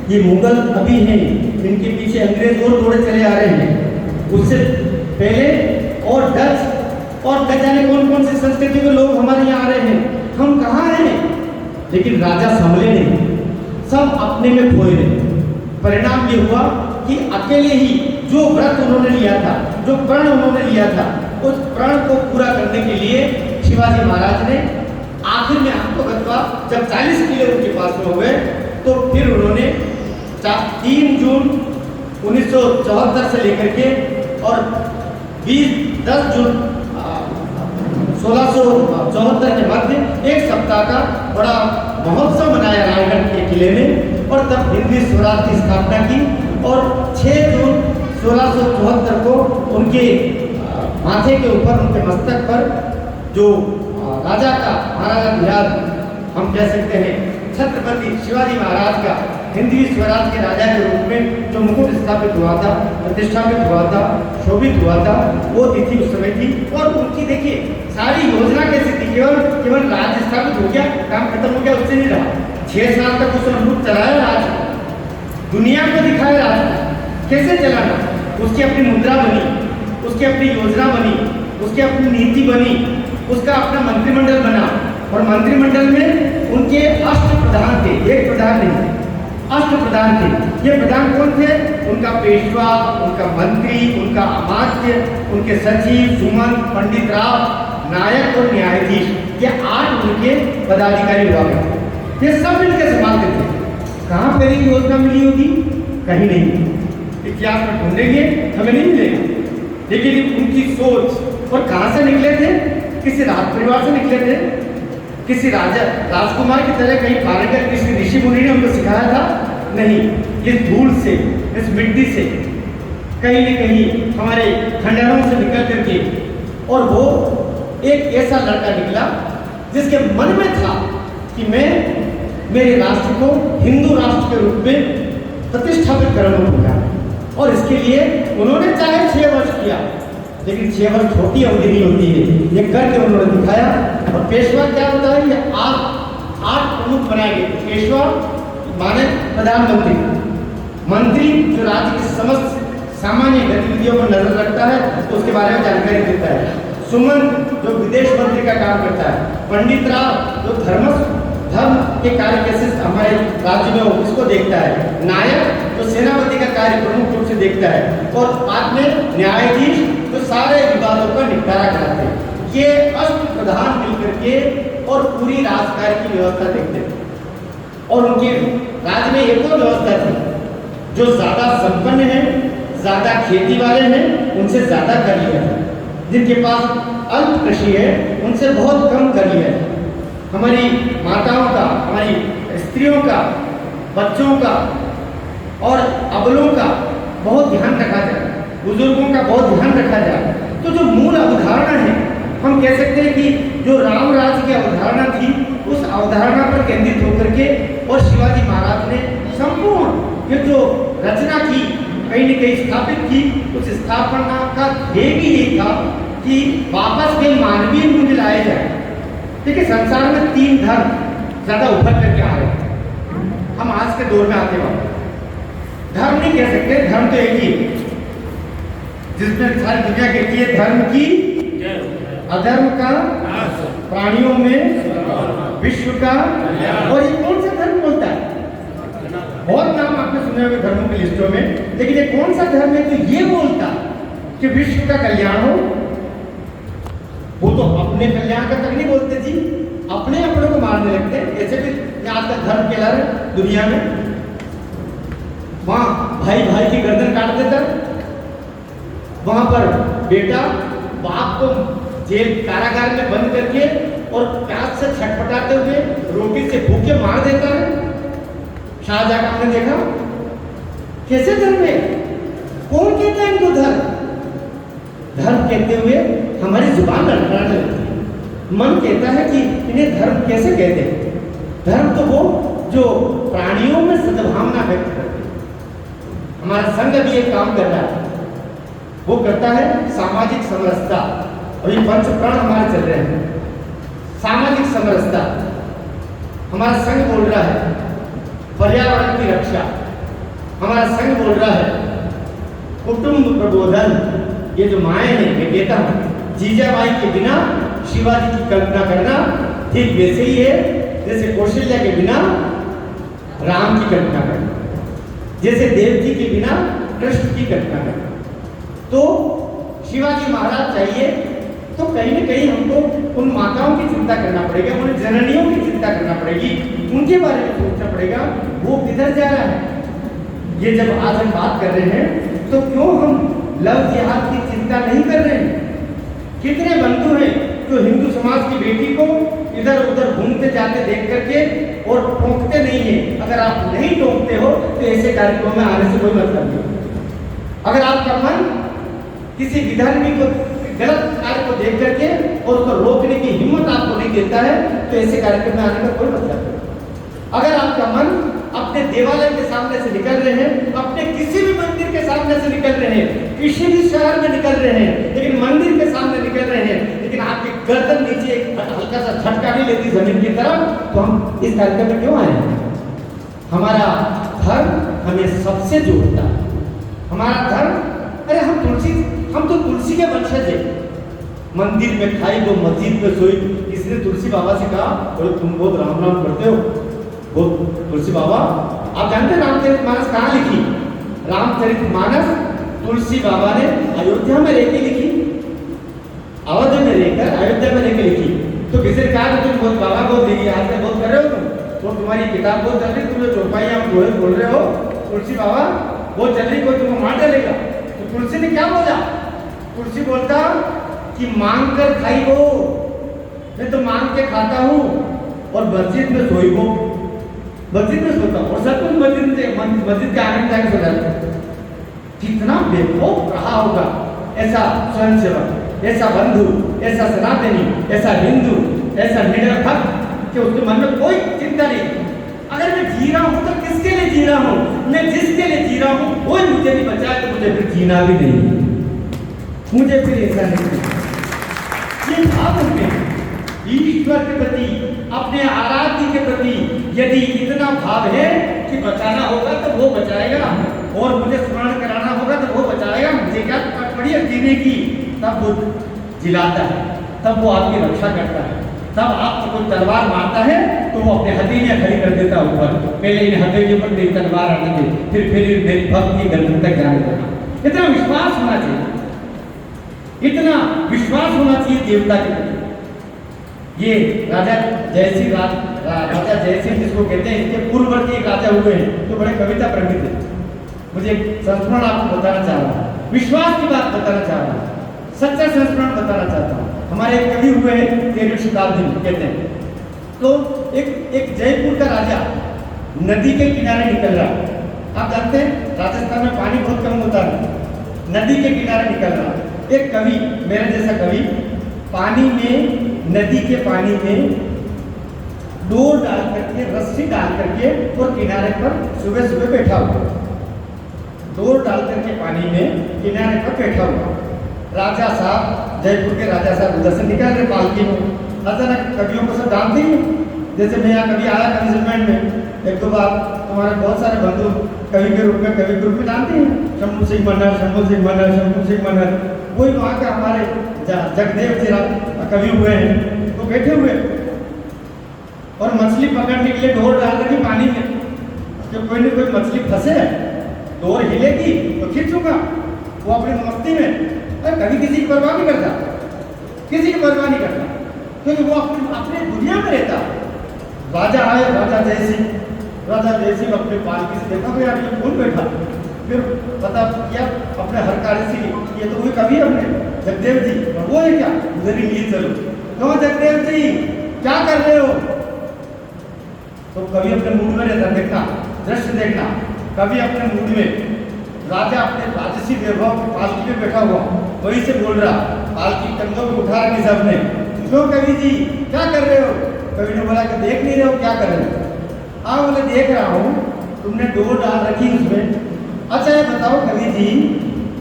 S3: ये मुगल अभी हैं, इनके पीछे अंग्रेज और दौड़े चले आ रहे हैं, उससे पहले और डच और न जाने कौन कौन सी संस्कृति के लोग हमारे यहाँ आ रहे हैं, हम कहाँ हैं। लेकिन राजा संभले नहीं, सब अपने में खोए रहे। परिणाम ये हुआ कि अकेले ही जो व्रत उन्होंने लिया था, जो प्रण उन्होंने लिया था, उस प्रण को पूरा करने के लिए शिवाजी महाराज ने आखिर में आत्मगतवा जब 40 किले उनके पास में हो गए तो फिर उन्होंने 3 जून 1974 से लेकर के और 10 जून 1674 के मध्य एक सप्ताह का बड़ा महोत्सव मनाया रायगढ़ के किले में। और तब हिंदी स्वराज की स्थापना की और 6 जून 1674 को उनके माथे के ऊपर, उनके मस्तक पर जो राजा का, महाराजा धिराज हम कह सकते हैं, छत्रपति शिवाजी महाराज का हिंदी स्वराज के राजा के रूप में जो मुकुट स्थापित हुआ था, प्रतिष्ठापित हुआ था, शोभित हुआ था, वो तिथि उस समय थी। और उनकी देखिए सारी योजना कैसी थी, केवल राज स्थापित हो गया, काम खत्म हो गया, उससे नहीं रहा। 6 साल तक उसने मुकुट चलाया, राज दुनिया को दिखाया, राज कैसे चलाना, उसकी अपनी मुद्रा बनी, उसकी अपनी योजना बनी, उसकी अपनी नीति बनी, उसका अपना मंत्रिमंडल बना। और मंत्रिमंडल में उनके 8 प्रधान थे, एक प्रधान नहीं, अष्टप्रधान थे। ये प्रधान कौन थे? उनका पेशवा, उनका मंत्री, उनका अमात्य, उनके सचिव, सुमन, पंडित राव, नायक और न्यायाधीश, ये 8 उनके पदाधिकारी हुआ करते। ये सब मिलकर संभालते थे। कहाँ पर ये योजना मिली होगी? कहीं नहीं, इतिहास में ढूंढेंगे हमें नहीं मिलेगा। लेकिन उनकी सोच, और कहाँ से निकले थे? किसी राज परिवार से निकले थे, किसी राजा राजकुमार की तरह कहीं पारंगत किसी ऋषि मुनि ने उनको सिखाया था? नहीं, इस धूल से, इस मिट्टी से, कहीं न कहीं हमारे खंडहरों से निकल करके, और वो एक ऐसा लड़का निकला जिसके मन में था कि मैं मेरे राष्ट्र को हिंदू राष्ट्र के रूप में प्रतिष्ठापित करना होगा। और इसके लिए उन्होंने चाहे 6 वर्ष किया, लेकिन 6 वर्ष छोटी अवधि नहीं होती है, ये करके उन्होंने दिखाया। और पेशवा क्या होता है? ये 8 प्रमुख बनाए गए। पेशवा माने प्रधानमंत्री, मंत्री जो राज्य की समस्त सामान्य गतिविधियों पर नजर रखता है, तो उसके बारे में जानकारी देता है। सुमन जो विदेश मंत्री का काम करता है। पंडित राव जो धर्म के कार्य कैसे हमारे राज्य में हो इसको देखता है। नायक जो सेनापति का कार्य प्रमुख रूप से देखता है। और बाद में न्यायाधीश जो सारे विवादों का निपटारा कराते हैं। ये अष्टप्रधान मिलकर के और पूरी राजकार्य की व्यवस्था देखते थे। और उनके राज्य में एक और व्यवस्था थी, जो ज्यादा संपन्न है, ज्यादा खेती वाले हैं, उनसे ज्यादा कर लिया है। जिनके पास अल्प कृषि है, उनसे बहुत कम कर लिया है। हमारी माताओं का, हमारी स्त्रियों का, बच्चों का और अबलों का बहुत ध्यान रखा जाए, बुजुर्गों का बहुत ध्यान रखा जाए। तो जो मूल अवधारणा है, हम कह सकते हैं कि जो राम राज्य की अवधारणा थी, उस अवधारणा पर केंद्रित होकर के और शिवाजी महाराज ने संपूर्ण ये जो रचना की, कहीं न कहीं स्थापित की। उस स्थापना का ध्येय भी यही था कि वापस वे मानवीय मूल्य लाए जाए। देखिए, संसार में 3 धर्म ज्यादा उभर करके आ रहे हैं। हम आज के दौर में आते वक्त धर्म नहीं कह सकते, धर्म तो एक ही, जिसमें सारी दुनिया कहती है धर्म की अधर्म का, प्राणियों में विश्व का। और ये कौन सा धर्म बोलता है? बहुत नाम आपने सुने होंगे धर्मों की लिस्टों में, लेकिन ये कौन सा धर्म है तो ये बोलता कि विश्व का कल्याण हो? वो तो अपने कल्याण का तक नहीं बोलते जी, अपने अपनों को मारने लगते हैं। ऐसे भी आज का धर्म कहला रहे दुनिया में। वहां भाई भाई की गर्दन काट देता, वहां पर बेटा बाप को जेल कारागार में बंद करके और प्यास से छटपटाते हुए रोटी से भूखे मार देता है। शाहजहां का आपने देखा कैसे धर्म है? कौन कहता है इनको धर्म? धर्म कहते हुए हमारी जुबान लड़खड़ाने लगती है। मन कहता है कि इन्हें धर्म कैसे कहते हैं? धर्म तो वो जो प्राणियों में सद्भावना व्यक्त करते हैं। हमारा संघ भी एक काम कर रहा है, वो करता है सामाजिक समरसता। और ये पंच प्राण हमारे चल रहे हैं, सामाजिक समरसता। हमारा संघ बोल रहा है पर्यावरण की रक्षा, हमारा संघ बोल रहा है कुटुंब प्रबोधन। ये जो माए हैं, मैं कहता हूं जीजाबाई के बिना शिवाजी की कल्पना करना ठीक वैसे ही है जैसे कौशल्या के बिना राम की कल्पना करना, जैसे देवकी के बिना कृष्ण की कल्पना करना। तो शिवाजी महाराज चाहिए तो कहीं न कहीं हमको उन माताओं की चिंता करना पड़ेगा, उन जननियों की चिंता करना पड़ेगी, उनके बारे में सोचना पड़ेगा वो किधर जा रहा है। ये जब आज हम बात कर रहे हैं तो क्यों हम लव जिहाद की चिंता नहीं कर रहे हैं? कितने बंधु हैं जो हिंदू समाज की बेटी को इधर उधर घूमते जाते देख करके और टोकते नहीं है। अगर आप नहीं टोकते हो तो ऐसे कार्यक्रमों में आने से कोई मतलब नहीं। अगर आपका मन किसी विधर्मी को गलत कार्य को देख करके और उसको रोकने की हिम्मत आपको नहीं देता है तो ऐसे कार्यक्रम में आने का कोई मतलब नहीं। अगर आपका मन अपने देवालय के सामने से निकल रहे हैं, अपने किसी भी मंदिर के सामने से निकल रहे हैं, किसी भी शहर में निकल रहे हैं, लेकिन मंदिर के सामने निकल रहे हैं, लेकिन आपकी गर्दन नीचे एक हल्का सा झटका नहीं लेती जमीन की तरफ, तो हम इस कार्यक्रम में क्यों आए हैं? हमारा धर्म हमें सबसे जोड़ता है। हमारा धर्म, अरे हम तो तुलसी के वंशज है। मंदिर में खाई वो मस्जिद में सोई। किसी ने तुलसी बाबा से कहा, बोले तुम बहुत राम राम करते हो, वो तुलसी बाबा आप जानते हैं रामचरितमानस कहाँ लिखी? रामचरितमानस तुलसी बाबा ने अयोध्या में रहकर लिखी, अवध में रहकर अयोध्या में रहकर लिखी। तो किसी ने कहा तुम बहुत बाबा बोल देगी, आज तक बहुत कर रहे हो तुम, तो तुम्हारी किताब बहुत चल रही, तुम जो चौपाइयाँ बोल रहे हो तुलसी बाबा वो चल रही, कोई तुमको मार डालेगा। तो तुलसी ने क्या बोला? तुलसी बोलता कि मांग कर खाई वो, मैं तो मांग के खाता हूँ और मस्जिद में सोई वो, मस्जिद में सोता हूँ और सब कुछ मस्जिद के आगे जाके सो जाता है। कितना बेखौफ रहा होगा ऐसा स्वयंसेवक, ऐसा बंधु, ऐसा सनातनी, ऐसा हिंदू, ऐसा निडर भक्त कि उसके मन में कोई चिंता नहीं। अगर मैं जी रहा हूँ तो किसके लिए जी रहा हूँ? मैं जिसके लिए जी रहा हूँ वो मुझे नहीं बचाए तो मुझे फिर जीना भी नहीं, मुझे फिर ऐसा नहीं। ये भाव उनमें ईश्वर के प्रति, अपने आराध्य के प्रति यदि इतना भाव है कि बचाना होगा तो वो बचाएगा और मुझे स्मरण कराना होगा तो वो बचाएगा, मुझे क्या पड़ी है जीने की, तब वो जिलाता है, तब वो आपकी रक्षा करता है। तब आपको कोई तलवार मारता है तो वो अपने हथेलियां खड़ी कर देता है ऊपर, पहले इन हथेलियों पर मेरी तलवार आने दे, फिर मेरी भक्त की गर्दन तक जाने देना। इतना विश्वास होना चाहिए, इतना विश्वास होना चाहिए देवता के प्रति। ये राजा जयसिंह राजा जयसिंह जिसको कहते हैं, इसके पूर्ववर्ती एक राजा हुए हैं जो बड़े कविता प्रेमी थे। मुझे संस्मरण आपको बताना चाह रहा हूँ, विश्वास की बात बताना चाह रहा हूँ, सच्चा संस्मरण बताना चाहता हूँ। हमारे एक कवि हुए हैं 13वीं शताब्दी में कहते हैं, तो एक जयपुर का राजा नदी के किनारे निकल रहा। आप जानते हैं राजस्थान में पानी बहुत कम होता है, नदी के किनारे निकल रहा। एक कवि, मेरे जैसा कवि, पानी में, नदी के पानी में डोर डाल करके, रस्सी डाल करके और किनारे पर सुबह सुबह बैठा हुआ, डोर डाल करके पानी में किनारे पर बैठा हुआ। राजा साहब, जयपुर के राजा साहब उधर से निकल रहे पालकी में। अचानक कवियों को सब जानते ही, जैसे मैं यहाँ कभी आया कवि सम्मेलन में एक दो बार, तुम्हारे बहुत सारे बंधु कवि के रूप में, कवि ग्रुप में जानते हैं, शंभू सिंह मनहर, शंभू सिंह मनहर, शंभू सिंह मनहर, वही वहाँ के हमारे जगदेव जी कवि हुए हैं, तो बैठे हुए और मछली पकड़ने के लिए डोर डाल रही पानी में, जब कोई न कोई मछली फंसे, डोर हिलेगी तो खींचूंगा। वो अपनी मस्ती में, कभी किसी की परवाह नहीं करता, किसी की परवाह नहीं करता, क्योंकि वो अपने दुनिया में रहता। राजा आए, राजा जयसिंह अपने पालकी से देखा यार ये कौन बैठा, फिर पता किया अपने हर कार्य से, ये तो वही कवि अपने जगदेव जी, वो है क्या, उधर ही लिए चलो। क्यों जगदेव जी क्या कर रहे हो? तो कवि अपने मूड में रहता, देखना दृश्य देखना, कवि अपने मूड में, राजा अपने राजसी वैभव की पालकी में बैठा हुआ, वही से बोल रहा, पालकी कंधों में उठा रखी सबने। क्यों कवि जी क्या कर रहे हो? कवि ने बोला कि देख नहीं रहे हो क्या कर रहे हो? हाँ बोले देख रहा हूँ, तुमने डोर डाल रखी उसमें। अच्छा ये बताओ कवि जी,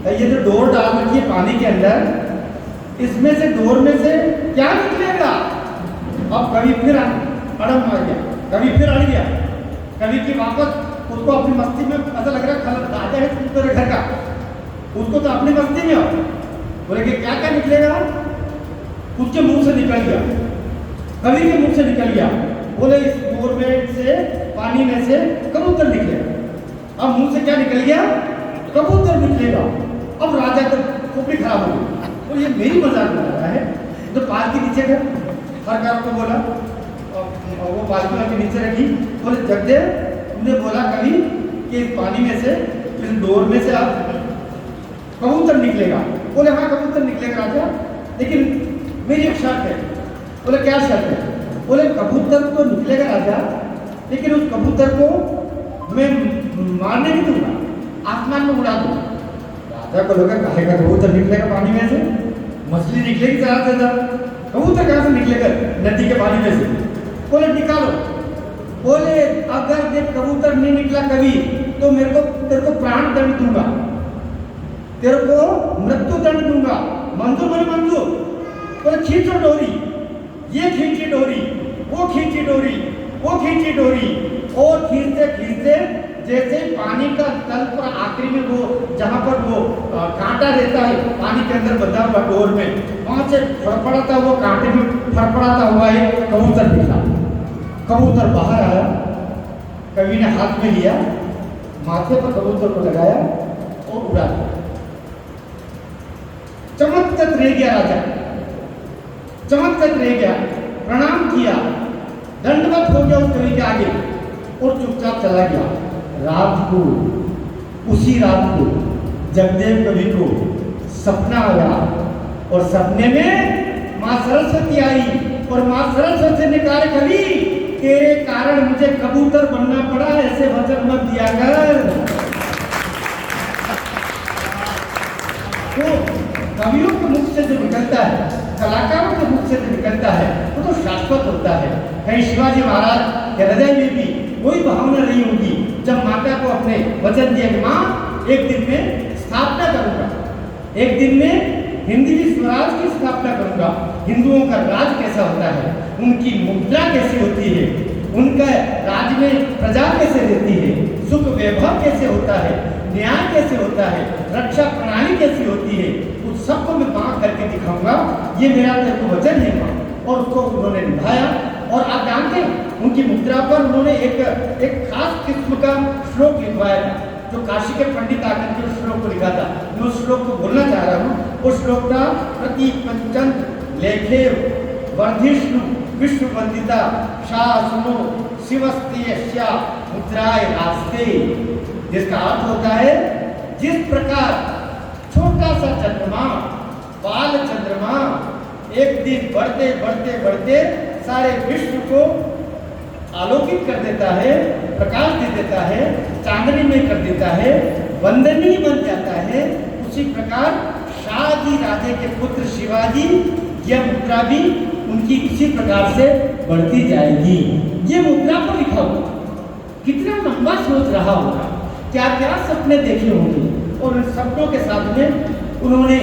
S3: ये जो डोर डाल रखी है पानी के अंदर, इसमें से डोर में से क्या निकलेगा? अब कवि फिर अड़म आ गया, कवि फिर अड़ गया, कवि की वापस उसको अपनी मस्ती में पता लग रहा है, राजा है तेरे घर का, उसको तो अपनी मस्ती में हो। बोले कि क्या क्या निकलेगा? उसके मुंह से निकल गया, कवि के मुंह से निकल गया, बोले इस डोर में से, पानी में से कबूतर निकलेगा। अब मुंह से क्या निकल गया? कबूतर निकलेगा। अब राजा का खोपड़ी खराब हो गई, तो ये मेरी मजाक बना रहा है। तो पालकी नीचे गया, सरकार को बोला, और वो पालकी के नीचे रखी, बोले जगदेव तुमने बोला कभी कि इस पानी में से, इस डोर में से आप कबूतर निकलेगा। बोले हाँ कबूतर निकलेगा राजा, लेकिन मेरी एक शर्त है। बोले क्या शर्त है? बोले कबूतर तो निकलेगा राजा, लेकिन उस कबूतर को मैं मारने नहीं दूंगा, आसमान में उड़ा दूंगा। राजा को लगा काहे का कबूतर निकलेगा पानी में से, मछली निकलेगी जरा से जरा, कबूतर कहाँ से निकलेगा नदी के पानी में से? बोले निकालो। बोले अगर देख कबूतर नहीं निकला कभी तो तेरे को प्राण दंड दूंगा, तेरे को मृत्यु दंड दूंगा। मंजूर बोले मंजूर। बोले खींचो डोरी, ये खींची डोरी, वो खींची डोरी, वो खींची डोरी, और खींचते खींचते जैसे पानी का तल पर आखिरी में वो जहाँ पर वो कांटा रहता है पानी के अंदर बंधा हुआ डोर में, वहां से फड़फड़ाता हुआ, कांटे में फड़फड़ाता हुआ एक कबूतर निकला। कबूतर बाहर आया, कवि ने हाथ में लिया, माथे पर कबूतर को लगाया और उड़ा दिया। चमकत रह गया राजा, चमकत रह गया, प्रणाम किया, दंडवत हो गया उस कवि के आगे और चुपचाप चला गया। रात को, उसी रात को जगदेव कवि को सपना आया और सपने में मां सरस्वती आई और मां सरस्वती ने कहा, कवि तेरे कारण मुझे कबूतर बनना पड़ा, ऐसे वचन मत दिया कर। तो कवियों के मुख से जो निकलता है, कलाकारों के मुख से जो निकलता है, वो तो शाश्वत होता है। कहीं शिवाजी महाराज के हृदय में भी कोई भावना नहीं होगी जब माता को अपने वचन दिया कि मां एक दिन में स्थापना करूंगा, एक दिन में हिंदी स्वराज की स्थापना करूंगा, हिंदुओं का राज कैसा होता है, उनकी मुद्रा कैसी होती है, उनका राज में प्रजा कैसे रहती है, सुख वैभव कैसे होता है, न्याय कैसे होता है, रक्षा प्रणाली कैसी होती है, उस सबको मैं वहां करके दिखाऊंगा। ये मेरा तेरे को वचन है मां। और उसको उन्होंने निभाया। और आप जानते हैं उनकी मुद्रा पर उन्होंने एक खास किस्म का श्लोक लिखवाया था, जो काशी के पंडित आकर के उस श्लोक को लिखा था। मैं उस श्लोक को बोलना चाह रहा हूँ। वो श्लोक था, प्रति पंचंत लेखे वर्धिष्णु विश्व वंदिता शासनो शिवस्तेयस्या मुद्राय रास्ते। जिसका अर्थ होता है, जिस प्रकार छोटा सा चंद्रमा, बाल चंद्रमा एक दिन बढ़ते बढ़ते बढ़ते सारे विश्व को आलोकित कर देता है, प्रकाश दे देता है, चांदनी में कर देता है, वंदनीय बन जाता है, उसी प्रकार शाहजी राजे के पुत्र शिवाजी, यह मुद्रा भी उनकी इसी प्रकार से बढ़ती जाएगी। ये मुद्रा को लिखा होगा, कितना लंबा सोच रहा होगा, क्या क्या सपने देखे होंगे। और उन सपनों के साथ में उन्होंने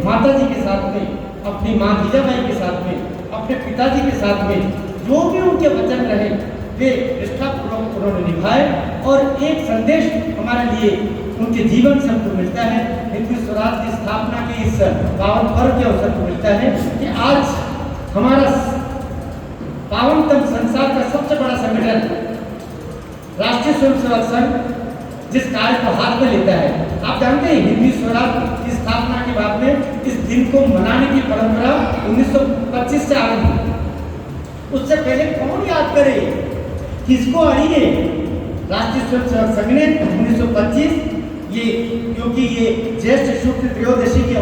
S3: माता जी के साथ में, अपनी माँ जीजाबाई के साथ में, अपने पिताजी के साथ में जो भी उनके वचन रहे वे निष्ठापूर्वक उन्होंने निभाए। और एक संदेश हमारे लिए उनके जीवन से हमको मिलता है, हिंदू स्वराज की स्थापना के इस पावन पर्व के अवसर को मिलता है कि आज हमारा पावनतम संसार का सबसे बड़ा संगठन राष्ट्रीय स्वयंसेवक संघ जिस कार्य को हाथ में लेता है। आप जानते हैं हिंदी स्वराज की स्थापना के बाद में इस दिन को मनाने की परंपरा 1925 से आरंभ हुई। उससे पहले कौन याद करे, किसको अड़ी है? राष्ट्रीय स्वयंसेवक संघ ने 1925, ये क्योंकि ये ज्येष्ठ शुक्ल त्रयोदशी के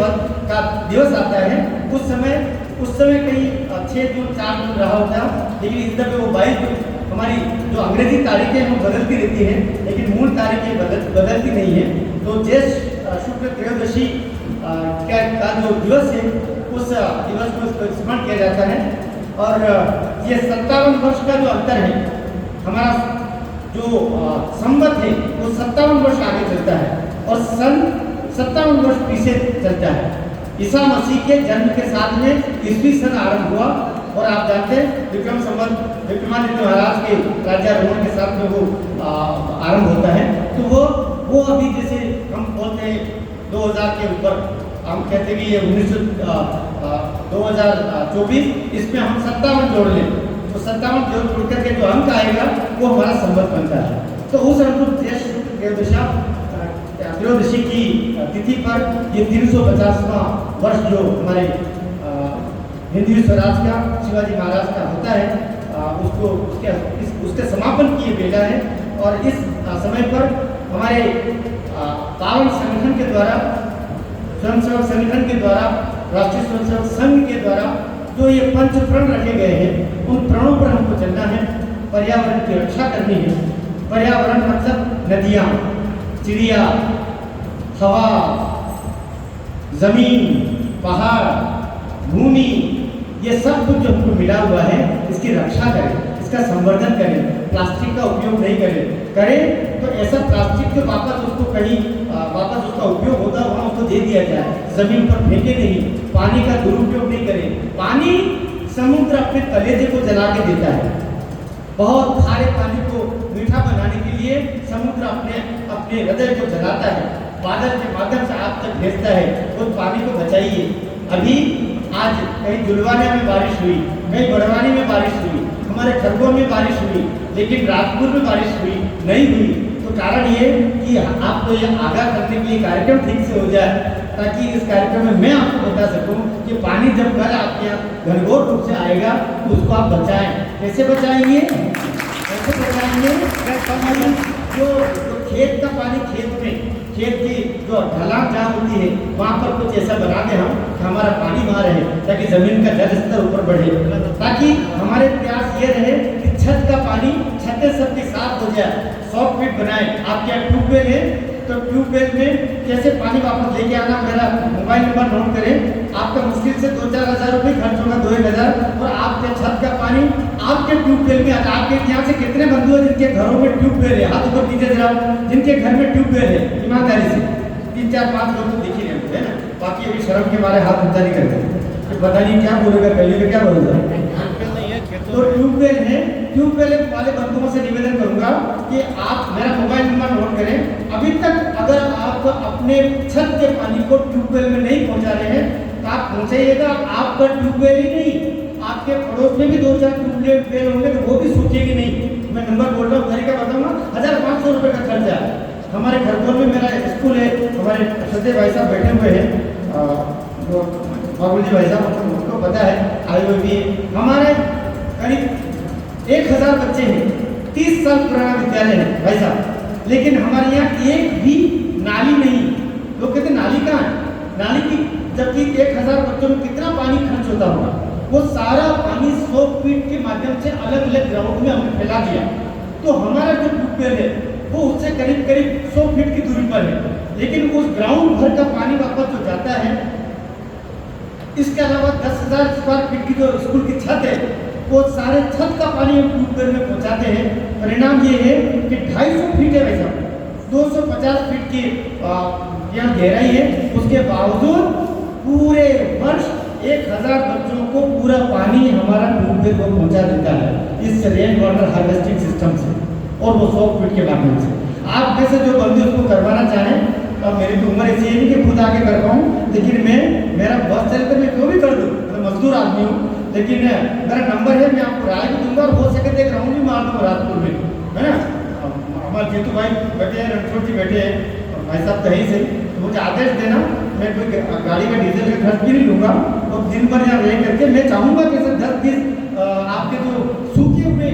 S3: का दिवस आता है, उस समय कहीं 6 जून 4 जून रहा होता, लेकिन इस दफे वो 22 जून। हमारी जो अंग्रेजी तारीखें हैं वो बदलती रहती हैं, लेकिन मूल तारीखें बदलती नहीं है। तो ज्येष्ठ शुक्ल त्रयोदशी का जो दिवस है, उस दिवस को स्मरण किया जाता है। और ये 57 वर्ष का जो अंतर है, हमारा जो संवत है वो 57 वर्ष आगे चलता है और सन 57 वर्ष पीछे चलता है। ईसा मसीह के जन्म के साथ में ईस्वी सन आरंभ हुआ। और आप जानते हैं विक्रम संवत विक्रमादित्य महाराज के राज्यारोहण के साथ में वो आरंभ होता है। तो वो अभी जैसे हम बोलते हैं 2000 के ऊपर, हम कहते हैं कि ये 2024, इसमें हम 57 जोड़ लें तो 57 जोड़ करके जो अंक आएगा वो हमारा संवत बनता है। तो उस अनुरूप त्रयोदशी की तिथि पर ये 350वां वर्ष जो हमारे हिंदू स्वराज का, शिवाजी महाराज का होता है, उसके समापन की ये बेला है। और इस समय पर हमारे पावन संगठन के द्वारा, स्वयंसेवक संगठन के द्वारा, राष्ट्रीय स्वयंसेवक संघ के द्वारा जो ये 5 प्रण रखे गए हैं, उन प्रणों पर हमको चलना है। पर्यावरण की रक्षा करनी है। पर्यावरण मतलब नदियाँ, चिड़िया, हवा, जमीन, पहाड़, भूमि, ये सब कुछ जो हमको मिला हुआ है, इसकी रक्षा करें, इसका संवर्धन करें, प्लास्टिक का उपयोग नहीं करें तो ऐसा प्लास्टिक जो वापस उसका उपयोग होता है वहाँ उसको दे दिया जाए, जमीन पर फेंके नहीं। पानी का दुरुपयोग नहीं करें। पानी समुद्र अपने कलेजे को जला के देता है। बहुत खारे पानी को मीठा बनाने के लिए समुद्र अपने हृदय को जलाता है, बादल के माध्यम से आप तक भेजता है। उस पानी को बचाइए। अभी आज कहीं जुलवाने में बारिश हुई, कहीं बड़वानी में बारिश हुई, हमारे खरगोन में बारिश हुई, लेकिन राजपुर में बारिश हुई नहीं हुई। तो कारण ये कि आपको ये आगाह करने के लिए कार्यक्रम ठीक से हो जाए, ताकि इस कार्यक्रम में मैं आपको बता सकूं कि पानी जब कल आपके यहाँ घनघोर रूप से आएगा तो उसको आप बचाएं। कैसे बचाएंगे? कैसे बचाएंगे? जो खेत का पानी, खेत की जो ढलान जहाँ होती है वहाँ पर कुछ ऐसा बना दें हम कि हमारा पानी वहाँ रहे, ताकि जमीन का जल स्तर ऊपर बढ़े, ताकि हमारे प्रयास ये रहे कि छत का पानी छतें सबकी साफ हो जाए। 100 फीट बनाए। आपके यहाँ ट्यूबवेल है तो ट्यूबवेल में कैसे पानी वापस लेके आना, मेरा मोबाइल नंबर नोट करें। आपका मुश्किल से 2-4 हज़ार रुपये खर्च होगा, 2-1 हज़ार, और आपके छत का पानी आपके ट्यूबवेल में। आपके यहाँ से कितने बंधु हैं जिनके घरों में ट्यूबवेल है? हाथ ऊपर कीजिए जरा, जिनके घर में ट्यूबवेल है, ईमानदारी से। 3-4-5 लोग तो दिख ही रहे हैं ना, बाकी अभी शर्म के मारे हाथ ऊंचा नहीं करते, पता नहीं क्या बोलेगा, कहिएगा क्या बोलेगा। तो ट्यूबवेल है, ट्यूबवेल वाले बंधुओं से निवेदन करूंगा कि आप मेरा मोबाइल नंबर नोट करें। अभी तक अगर आप अपने छत के पानी को ट्यूबवेल में नहीं पहुंचा रहे हैं तो आप पहुंचाइएगा। आपका ट्यूबवेल ही नहीं, आपके पड़ोस में भी 2-4 ट्यूबवेल होंगे तो वो भी सूखेगी नहीं। मैं नंबर बोल रहा हूँ, तरीका बताऊंगा। 1500 रुपये का खर्चा। हमारे खरगोन में मेरा स्कूल है, हमारे सत्य भाई साहब बैठे हुए हैं, बाबू जी भाई साहब, उनको पता है, आए हुए भी। हमारे करीब 1000 बच्चे हैं, 30 साल पुराना विद्यालय है भाई साहब, लेकिन हमारे यहाँ एक भी नाली नहीं। लोग कहते नाली कहाँ है, नाली की, जबकि 1000 बच्चों में कितना पानी खर्च होता होगा। वो सारा पानी 100 फीट के माध्यम से अलग अलग ग्राउंड में हमने फैला दिया। तो हमारा जो ट्यूबवेल है वो उससे करीब 100 फीट की दूरी पर है, लेकिन उस ग्राउंड भर का पानी वापस जो जाता है। इसके अलावा 10,000 स्क्वायर फीट की जो स्कूल की छत है, वो सारे छत का पानी हम ट्यूबवेल में पहुंचाते हैं। परिणाम ये है कि 250 फीट है भाई साहब, 250 फीट की यहाँ गहराई है, उसके बावजूद पूरे वर्ष 1000 बच्चों को पूरा पानी हमारा ट्यूबवेल को पहुंचा देता है इस रेन वाटर हार्वेस्टिंग सिस्टम से, और वो 100 फीट के माध्यम से। आप में से जो बंदे उसको करवाना चाहें, और मेरी तो उम्र ऐसी है नहीं कि खुद आके कर पाऊँ, लेकिन मेरा बस चलते मैं जो भी कर दूँ, मैं मजदूर आदमी हूँ, लेकिन मेरा नंबर है, मैं आपको राय भी दूंगा, और हो सके तो एक राउंड भी मार दूँगा राजपुर में, है ना। हमारे जीतू भाई बैठे हैं, रणछोड़ जी बैठे हैं, भाई साहब कहीं से, तो मुझे आदेश देना, मैं कोई गाड़ी का डीजल का खर्च भी नहीं लूँगा, और दिन भर यहाँ रह करके मैं चाहूँगा कि सर 10-20 आपके जो सूखे हुए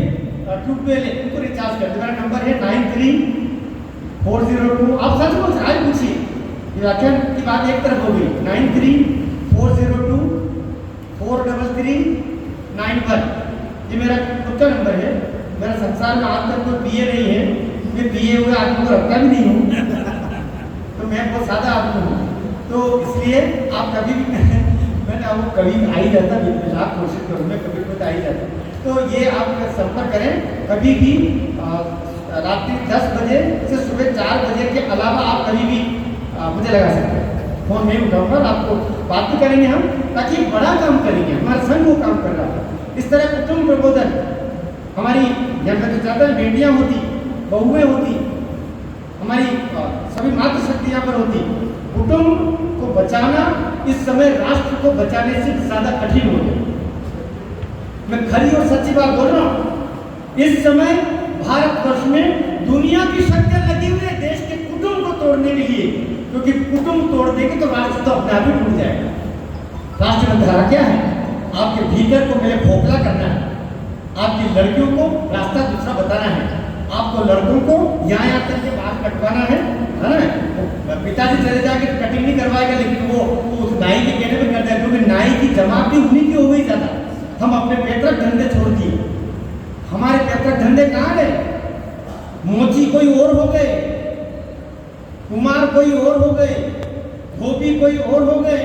S3: ट्यूबवेल है उनको रिचार्ज कर दे। मेरा नंबर है 93-402, आप सच बोल आज पूछिए, व्याख्यान की बात एक तरफ हो गई, 93-402-43391, ये मेरा खुद का नंबर है। मेरा संसार में आज तक कोई बीए नहीं है, मैं बीए हुए आदमी को रखता भी नहीं हूँ तो मैं बहुत सादा आदमी हूँ, तो इसलिए आप कभी भी मैंने आपको कभी आ ही जाता, लाख कोशिश करूँ मैं, कभी आ ही जाता। तो ये आप संपर्क करें कभी भी, रात्रि 10 बजे से सुबह 4 बजे के अलावा आप कभी भी मुझे लगा सकते हैं, फोन नहीं उठाऊंगा, आपको बात भी करेंगे हम, ताकि बड़ा काम करेंगे, हमारा संघ वो काम कर रहा है। इस तरह कुटुंब प्रबोधन, हमारी यहाँ मैं तो चाहता हूँ बेटियाँ होती, बहुएँ होती, हमारी सभी मातृशक्ति यहाँ पर होती। कुटुंब को बचाना इस समय राष्ट्र को बचाने से ज़्यादा कठिन हो गया। मैं खरी और सच्ची बात बोल रहा हूँ, इस समय भारतवर्ष में दुनिया की शक्तियाँ लगी हुई है देश के कुटुंब को तोड़ने के लिए, क्योंकि कुटुंब तोड़ देंगे तो राष्ट्र तो अपने आप ही टूट जाएगा। राष्ट्र की धारा क्या है? आपके भीतर को पहले खोखला करना है, आपकी लड़कियों को रास्ता दूसरा बताना है, आपको लड़कों को यहाँ करके बाल कटवाना है ना। पिताजी चले जाके कटिंग नहीं करवाएगा, लेकिन वो उस नाई के कहने पर कर जाएगा, क्योंकि नाई की जमात भी उन्हीं की हो गई ज़्यादा। हम अपने पैतृक धंधे छोड़ दिए, हमारे पैतृक धंधे कहाँ गए? मोची कोई और हो गए, कुमार कोई और हो गए, धोबी कोई और हो गए,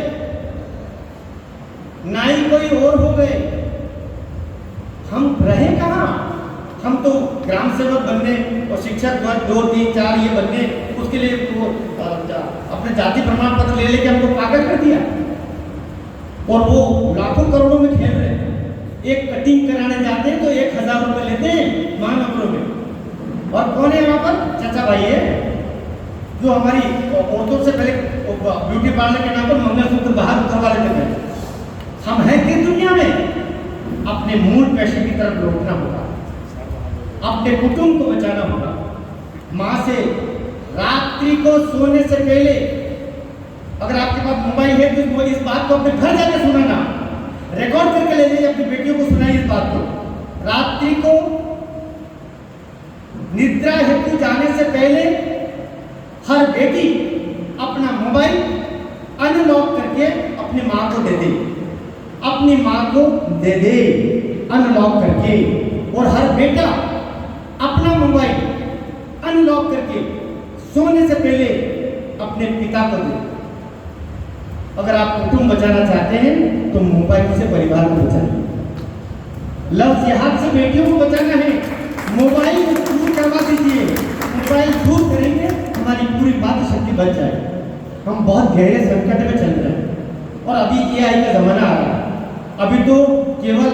S3: नाई कोई और हो गए, हम रहे कहाँ? हम तो ग्राम सेवक बनने और शिक्षक 2, 3, 4 ये बनने, उसके लिए वो अपने जाति प्रमाण पत्र ले लेके हमको पागल कर दिया, और वो लाखों करोड़ों में खेल रहे हैं। एक कटिंग कराने जाते हैं तो 1000 रुपये लेते हैं महानगरों में, और कौन है वहाँ पर? चाचा भाई है, जो हमारी औरतों से पहले ब्यूटी पार्लर के नाम पर मंगलसूत्र बाहर उतरवा लेते थे। हम हैं किस दुनिया में? अपने मूल पेशे की तरफ लौटना होगा, अपने कुटुंब को बचाना होगा। माँ से रात्रि को सोने से पहले, अगर आपके पास मोबाइल है तो इस बात को अपने घर जाकर सुनाना, रिकॉर्ड करके ले जाइए, अपनी बेटियों को सुनाइए इस बात को। रात्रि को निद्रा हेतु जाने से पहले हर बेटी अपना मोबाइल अनलॉक करके अपनी माँ को दे दे, अपनी माँ को दे दे अनलॉक करके। और हर बेटा अपना मोबाइल अनलॉक करके सोने से पहले अपने पिता को दे। अगर आप कुटुंब बचाना चाहते हैं तो मोबाइल से परिवार को बचाइए। लफ्ज जिहाद से बेटियों को बचाना है, मोबाइल दूर करवा दीजिए। मोबाइल दूर करेंगे हमारी पूरी बात शक्ति बच जाएगी। हम बहुत गहरे संकट में चल रहे हैं और अभी AI का जमाना आ रहा है। अभी तो केवल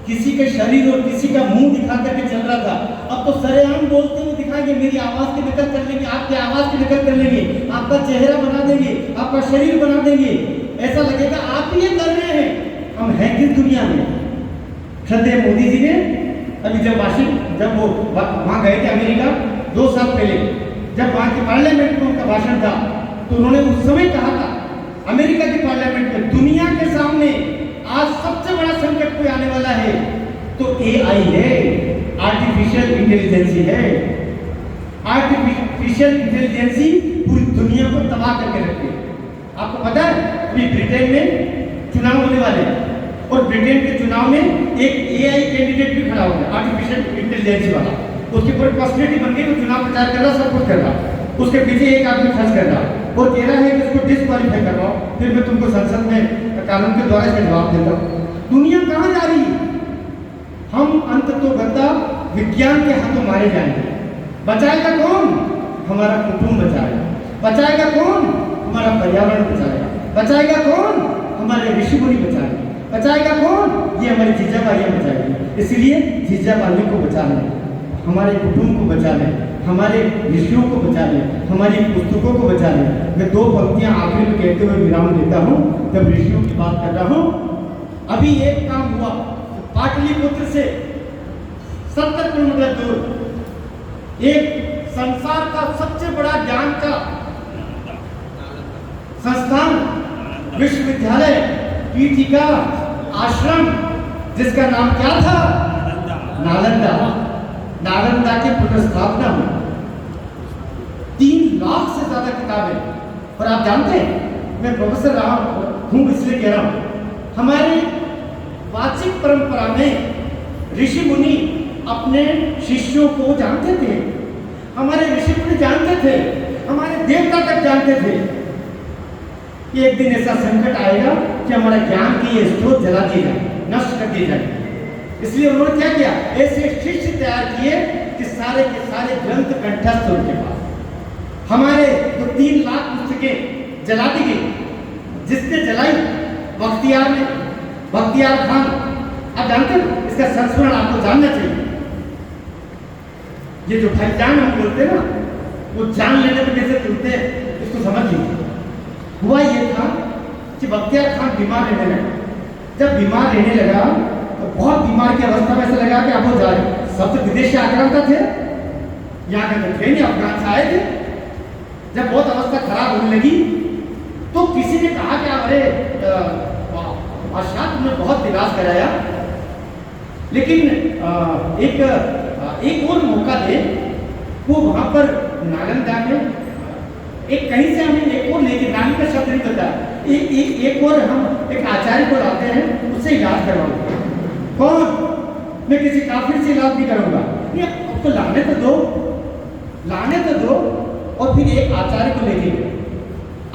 S3: किसी के शरीर और किसी का मुंह दिखा करके चल रहा था, अब तो सरेआम बोलते हुए दिखाएंगे, मेरी आवाज की नकल कर लेंगे, आपकी आवाज की नकल कर लेंगे, आपका चेहरा बना देंगे, आपका शरीर बना देंगे, ऐसा लगेगा आप ही ये कर रहे हैं। हम हैं किस दुनिया में? श्रद्धेय मोदी जी ने अभी जब वो वहां गए थे अमेरिका 2 साल पहले, जब वहां के पार्लियामेंट में उनका भाषण था तो उन्होंने उस समय कहा था अमेरिका के पार्लियामेंट में, दुनिया के सामने आज सबसे बड़ा संकट कोई आने वाला है तो AI है, आर्टिफिशियल इंटेलिजेंसी है। आर्टिफिशियल इंटेलिजेंसी पूरी दुनिया को तबाह करके रखे। आपको पता है अभी ब्रिटेन में चुनाव होने वाले हैं और ब्रिटेन के चुनाव में एक AI कैंडिडेट भी खड़ा हो गया, आर्टिफिशियल इंटेलिजेंसी वाला। उसकी पूरी पर्सनैलिटी बन गई, वो चुनाव प्रचार कर रहा, सब कुछ कर रहा, उसके पीछे एक आदमी खर्च कर रहा और कह रहा है कि उसको डिस्क्वालीफाई करवाओ, फिर मैं तुमको संसद में कानून के द्वारा इसका जवाब देता हूँ। दुनिया कहाँ जा रही है? हम अंततोगत्वा विज्ञान के हाथों मारे जाएंगे। बचाएगा कौन? हमारा कुटुंब बचाएगा। बचाएगा कौन? हमारा पर्यावरण बचाएगा। बचाएगा कौन? हमारे ऋषि मुनि बचाएंगे। बचाएगा कौन? ये हमारी जीजा बालियाँ बचाएंगी। इसलिए जीजा बालियों को बचा लें, हमारे कुटुंब को बचा लें, हमारे ऋषियों को बचा लें, हमारी पुस्तकों को बचा लें। मैं 2 पंक्तियां आखिर में कहते हुए विराम देता हूँ जब ऋषियों की बात कर रहा हूँ। अभी एक काम हुआ, पाटलिपुत्र से 70 किलोमीटर दूर एक संसार का सबसे बड़ा ज्ञान का संस्थान, विश्वविद्यालय, पीठिका, आश्रम, जिसका नाम क्या था? नालंदा। नालंदा की पुनर्स्थापना हुई। 3 लाख से ज्यादा किताबें। और आप जानते हैं मैं प्रोफेसर रहा हूं इसलिए कह रहा हूं, हमारे वाचिक परंपरा में ऋषि मुनि अपने शिष्यों को जानते थे, हमारे ऋषि मुनि जानते थे, हमारे देवता तक जानते थे कि एक दिन ऐसा संकट आएगा कि हमारा ज्ञान की ये स्रोत जला दिए जाए, नष्ट कर दिए जाए। इसलिए उन्होंने क्या किया? ऐसे शिष्य तैयार किए कि सारे के सारे ग्रंथ कंठस्थ उनके पास। हमारे तो 3 लाख पुस्तकें जला दी गई। जिसने जलाई? बख्तियार ने, बख्तियार खान। आप जानते हो इसका संस्मरण आपको जानना चाहिए। ये जो भाईजान हम बोलते हैं ना, वो जान लेने में कैसे तुलते हैं, इसको समझ लीजिए। हुआ ये था कि बख्तियार खान बीमार रहने लगा। जब बीमार रहने लगा तो बहुत बीमार की अवस्था में ऐसा लगा कि अब वो जा रहे। सब तो विदेशी आक्रांता थे, यहाँ के तो थे नहीं, अफगान से आए थे। जब बहुत अवस्था खराब होने लगी तो किसी ने कहा कि अरे बादशाह तुमने बहुत विकास कराया, लेकिन एक और मौका दे। वो वहां पर नालंदा में एक कहीं से हमें एक और लेके, नाम का शब्द नहीं पता, एक और हम एक आचार्य को लाते हैं, उससे इलाज करवाऊंगा। कौन? मैं किसी काफिर से इलाज नहीं करूंगा। नहीं, आपको लाने तो दो, लाने तो दो। और फिर एक आचार्य को लेके गए।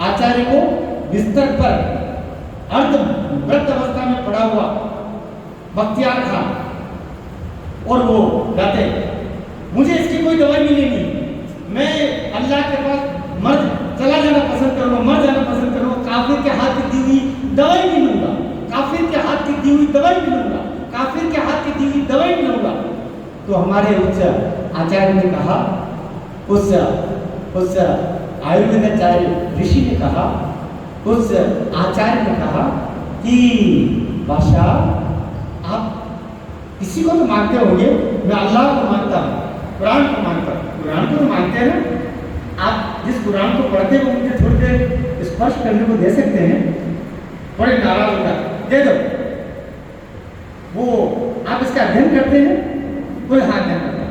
S3: आचार्य को बिस्तर पर अर्ध मृत अवस्था में पड़ा हुआ बख्तियार खान, और वो कहते मुझे इसकी कोई दवाई मिलेगी, मैं अल्लाह के पास चला जाना पसंद करूंगा, मर जाना पसंद करूंगा, काफिर के हाथ की दी हुई दवाई नहीं लूंगा, काफिर के हाथ की दी हुई दवाई नहीं लूंगा, काफिर के हाथ की दी हुई दवाई नहीं लूंगा। तो हमारे उच्च आचार्य ने कहा, उस आयुर्वेदाचार्य ऋषि ने कहा, उस आचार्य ने कहा कि बादशाह आप किसी को तो मानते होंगे, मैं अल्लाह को मानता हूँ, कुरान को मानता हूँ। कुरान को तो मानते हैं ना? आप जिस कुरान को पढ़ते हो मुझे थोड़ी देर स्पर्श करने को दे सकते हैं? बड़े नाराज होगा, दे दो। वो आप इसका अध्ययन करते हैं? कोई हाथ नहीं करता।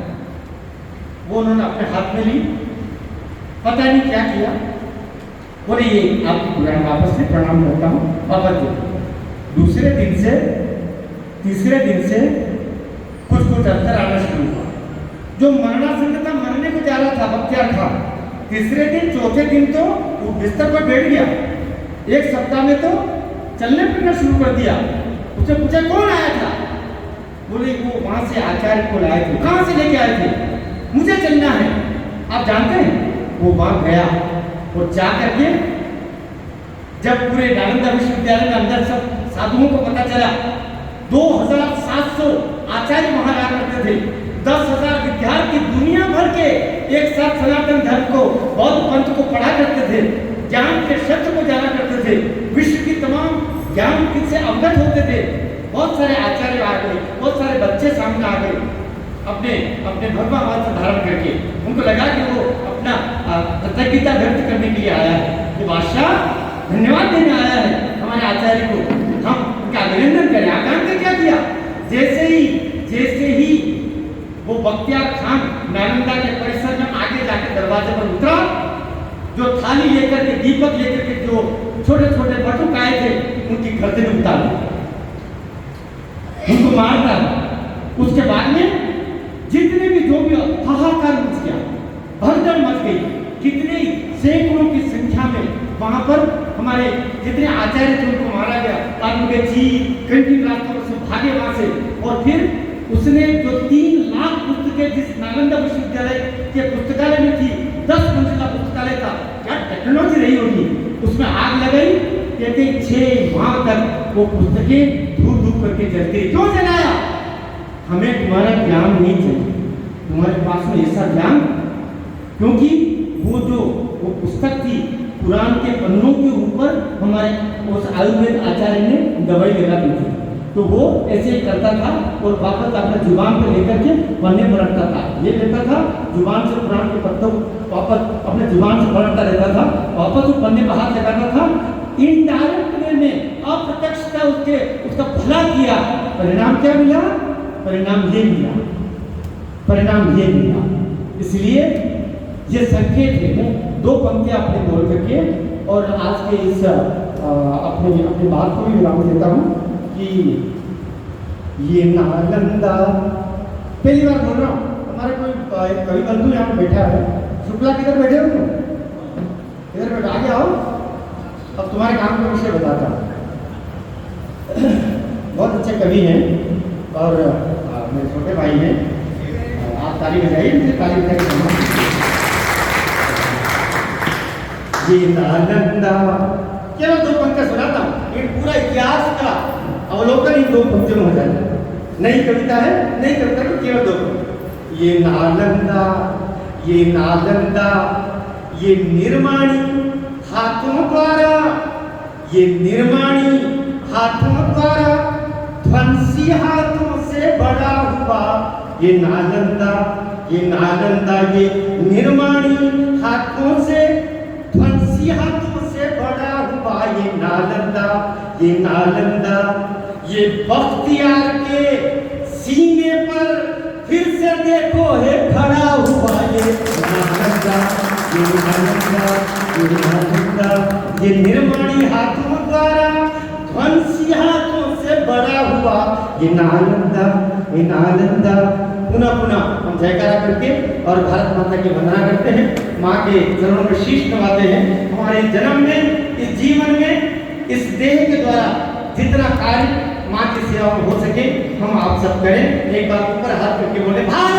S3: वो उन्होंने अपने हाथ में ली, पता नहीं क्या किया, बोले ये आपकी कुरान वापस से प्रणाम करता हूँ, वापस दे। दूसरे दिन से तीसरे दिन से कुछ कुछ अंतर आना शुरू हुआ। जो मरणासन्न था, मरने को जा रहा था, बख्तियार था, तीसरे दिन चौथे दिन तो वो बिस्तर पर बैठ गया। एक सप्ताह में तो चलने फिरना शुरू कर दिया। उससे पूछा कौन आया था? बोले वो वहां से आचार्य को लाए थे। कहां से लेके आए थे? मुझे चलना है। आप जानते हैं वो वहां गया और जाकर के जब पूरे नालंदा विश्वविद्यालय में अंदर सब साधुओं को पता चला, 2700 आचार्य वहां आया करते थे, 10,000 विद्यार्थी दुनिया भर के एक साथ सनातन धर्म को, बौद्ध पंथ को पढ़ा करते थे, ज्ञान के शब्द को जाना करते थे, विश्व की तमाम ज्ञान से अवगत होते थे। बहुत सारे आचार्य आ गए, बहुत सारे बच्चे सामने आ गए अपने अपने भगवा वस्त्र धारण करके। उनको लगा कि वो अपना कृतज्ञता व्यक्त करने के लिए आया है, ये बादशाह धन्यवाद देने आया है हमारे आचार्य को, हम उनका अभिनंदन करें। आकांत ने क्या किया? जैसे ही वो बख्तियार खान नालंदा के परिसर में आगे जाके दरवाजे पर उतरा, जो थाली लेकर के, दीपक लेकर के जो छोटे छोटे बटुक आए थे, उनकी गर्दन उतार दी, उनको मार डाला। उसके बाद में जितने भी जो भी हाहाकार मच गया, भगदड़ मच गई, कितने सैकड़ों की संख्या में वहां पर हमारे जितने आचार्य थे उनको मारा गया। उनके जी कई रास्तों से भागे वहां से। और फिर उसने जो 3 लाख पुस्तकें जिस नालंदा विश्वविद्यालय के पुस्तकालय में थी, 10 मंजिला पुस्तकालय था, क्या टेक्नोलॉजी रही होगी, उसमें आग लगाई। कहते 6 माह तक वो पुस्तकें धूप धूप करके जलती। क्यों जलाया? हमें तुम्हारा ज्ञान नहीं चाहिए, तुम्हारे पास में ऐसा ज्ञान, क्योंकि वो पुस्तक थी, कुरान के पन्नों के ऊपर हमारे उस आयुर्वेद आचार्य ने दवाई लगा दी थी। तो वो ऐसे ही करता था और वापस अपने जुबान पर लेकर के पन्ने पर रखता था। ये लेता था जुबान से कुरान के पत्तों वापस अपने जुबान से पढ़ता रहता था, वापस वो पन्ने पर हाथ लगाता था। इनडायरेक्ट वे में अप्रत्यक्षता उसका भला किया। परिणाम क्या मिला? परिणाम ये मिला। इसलिए ये संकेत है। मैं 2 पंक्तियां अपने बोल करके और आज के इस अपनी बात को भी विराम देता हूँ कि ये नालंदा, पहली बार बोल रहा हूँ, हमारे कोई कवि बंधु यहाँ पे बैठा है। शुक्ला किधर बैठे हो तुम? इधर बैठो, आगे आओ। अब तुम्हारे काम का विषय बताता हूँ। बहुत अच्छे कवि हैं और मेरे छोटे भाई हैं। आप ताली बजाइए, मुझे ताली बजाइए। ये नालंदा, केवल 2 पंक्तियां सुनाता हूँ, ये पूरा इतिहास का अवलोकन इन 2 पंक्तियों में हो जाएगा। नई कविता है, नई कविता में केवल 2 पंक्ति। ये नालंदा, ये नालंदा, ये निर्माणी हाथों द्वारा, ये निर्माणी हाथों द्वारा, ध्वंसी हाथों से बड़ा हुआ। ये नालंदा, ये नालंदा, ये निर्माणी हाथों से, ध्वंसी हाथों से बड़ा हुआ। ये नालंदा, ये नालंदा, ये बख्तियार के सीने पर फिर से देखो है खड़ा हुआ। ये नालंदा, ये नालंदा, ये नालंदा, ये निर्माणी हाथों द्वारा, ध्वंसी हाथों से बड़ा हुआ। ये नालंदा, ये नालंदा। पुनः पुनः हम जयकारा करके और भारत माता की वंदना करते हैं, माँ के चरणों में शीश नवाते हैं। हमारे जन्म में, इस जीवन में, इस देह के द्वारा जितना कार्य माँ की सेवा में हो सके हम आप सब करें। एक बार ऊपर हाथ करके बोले भारत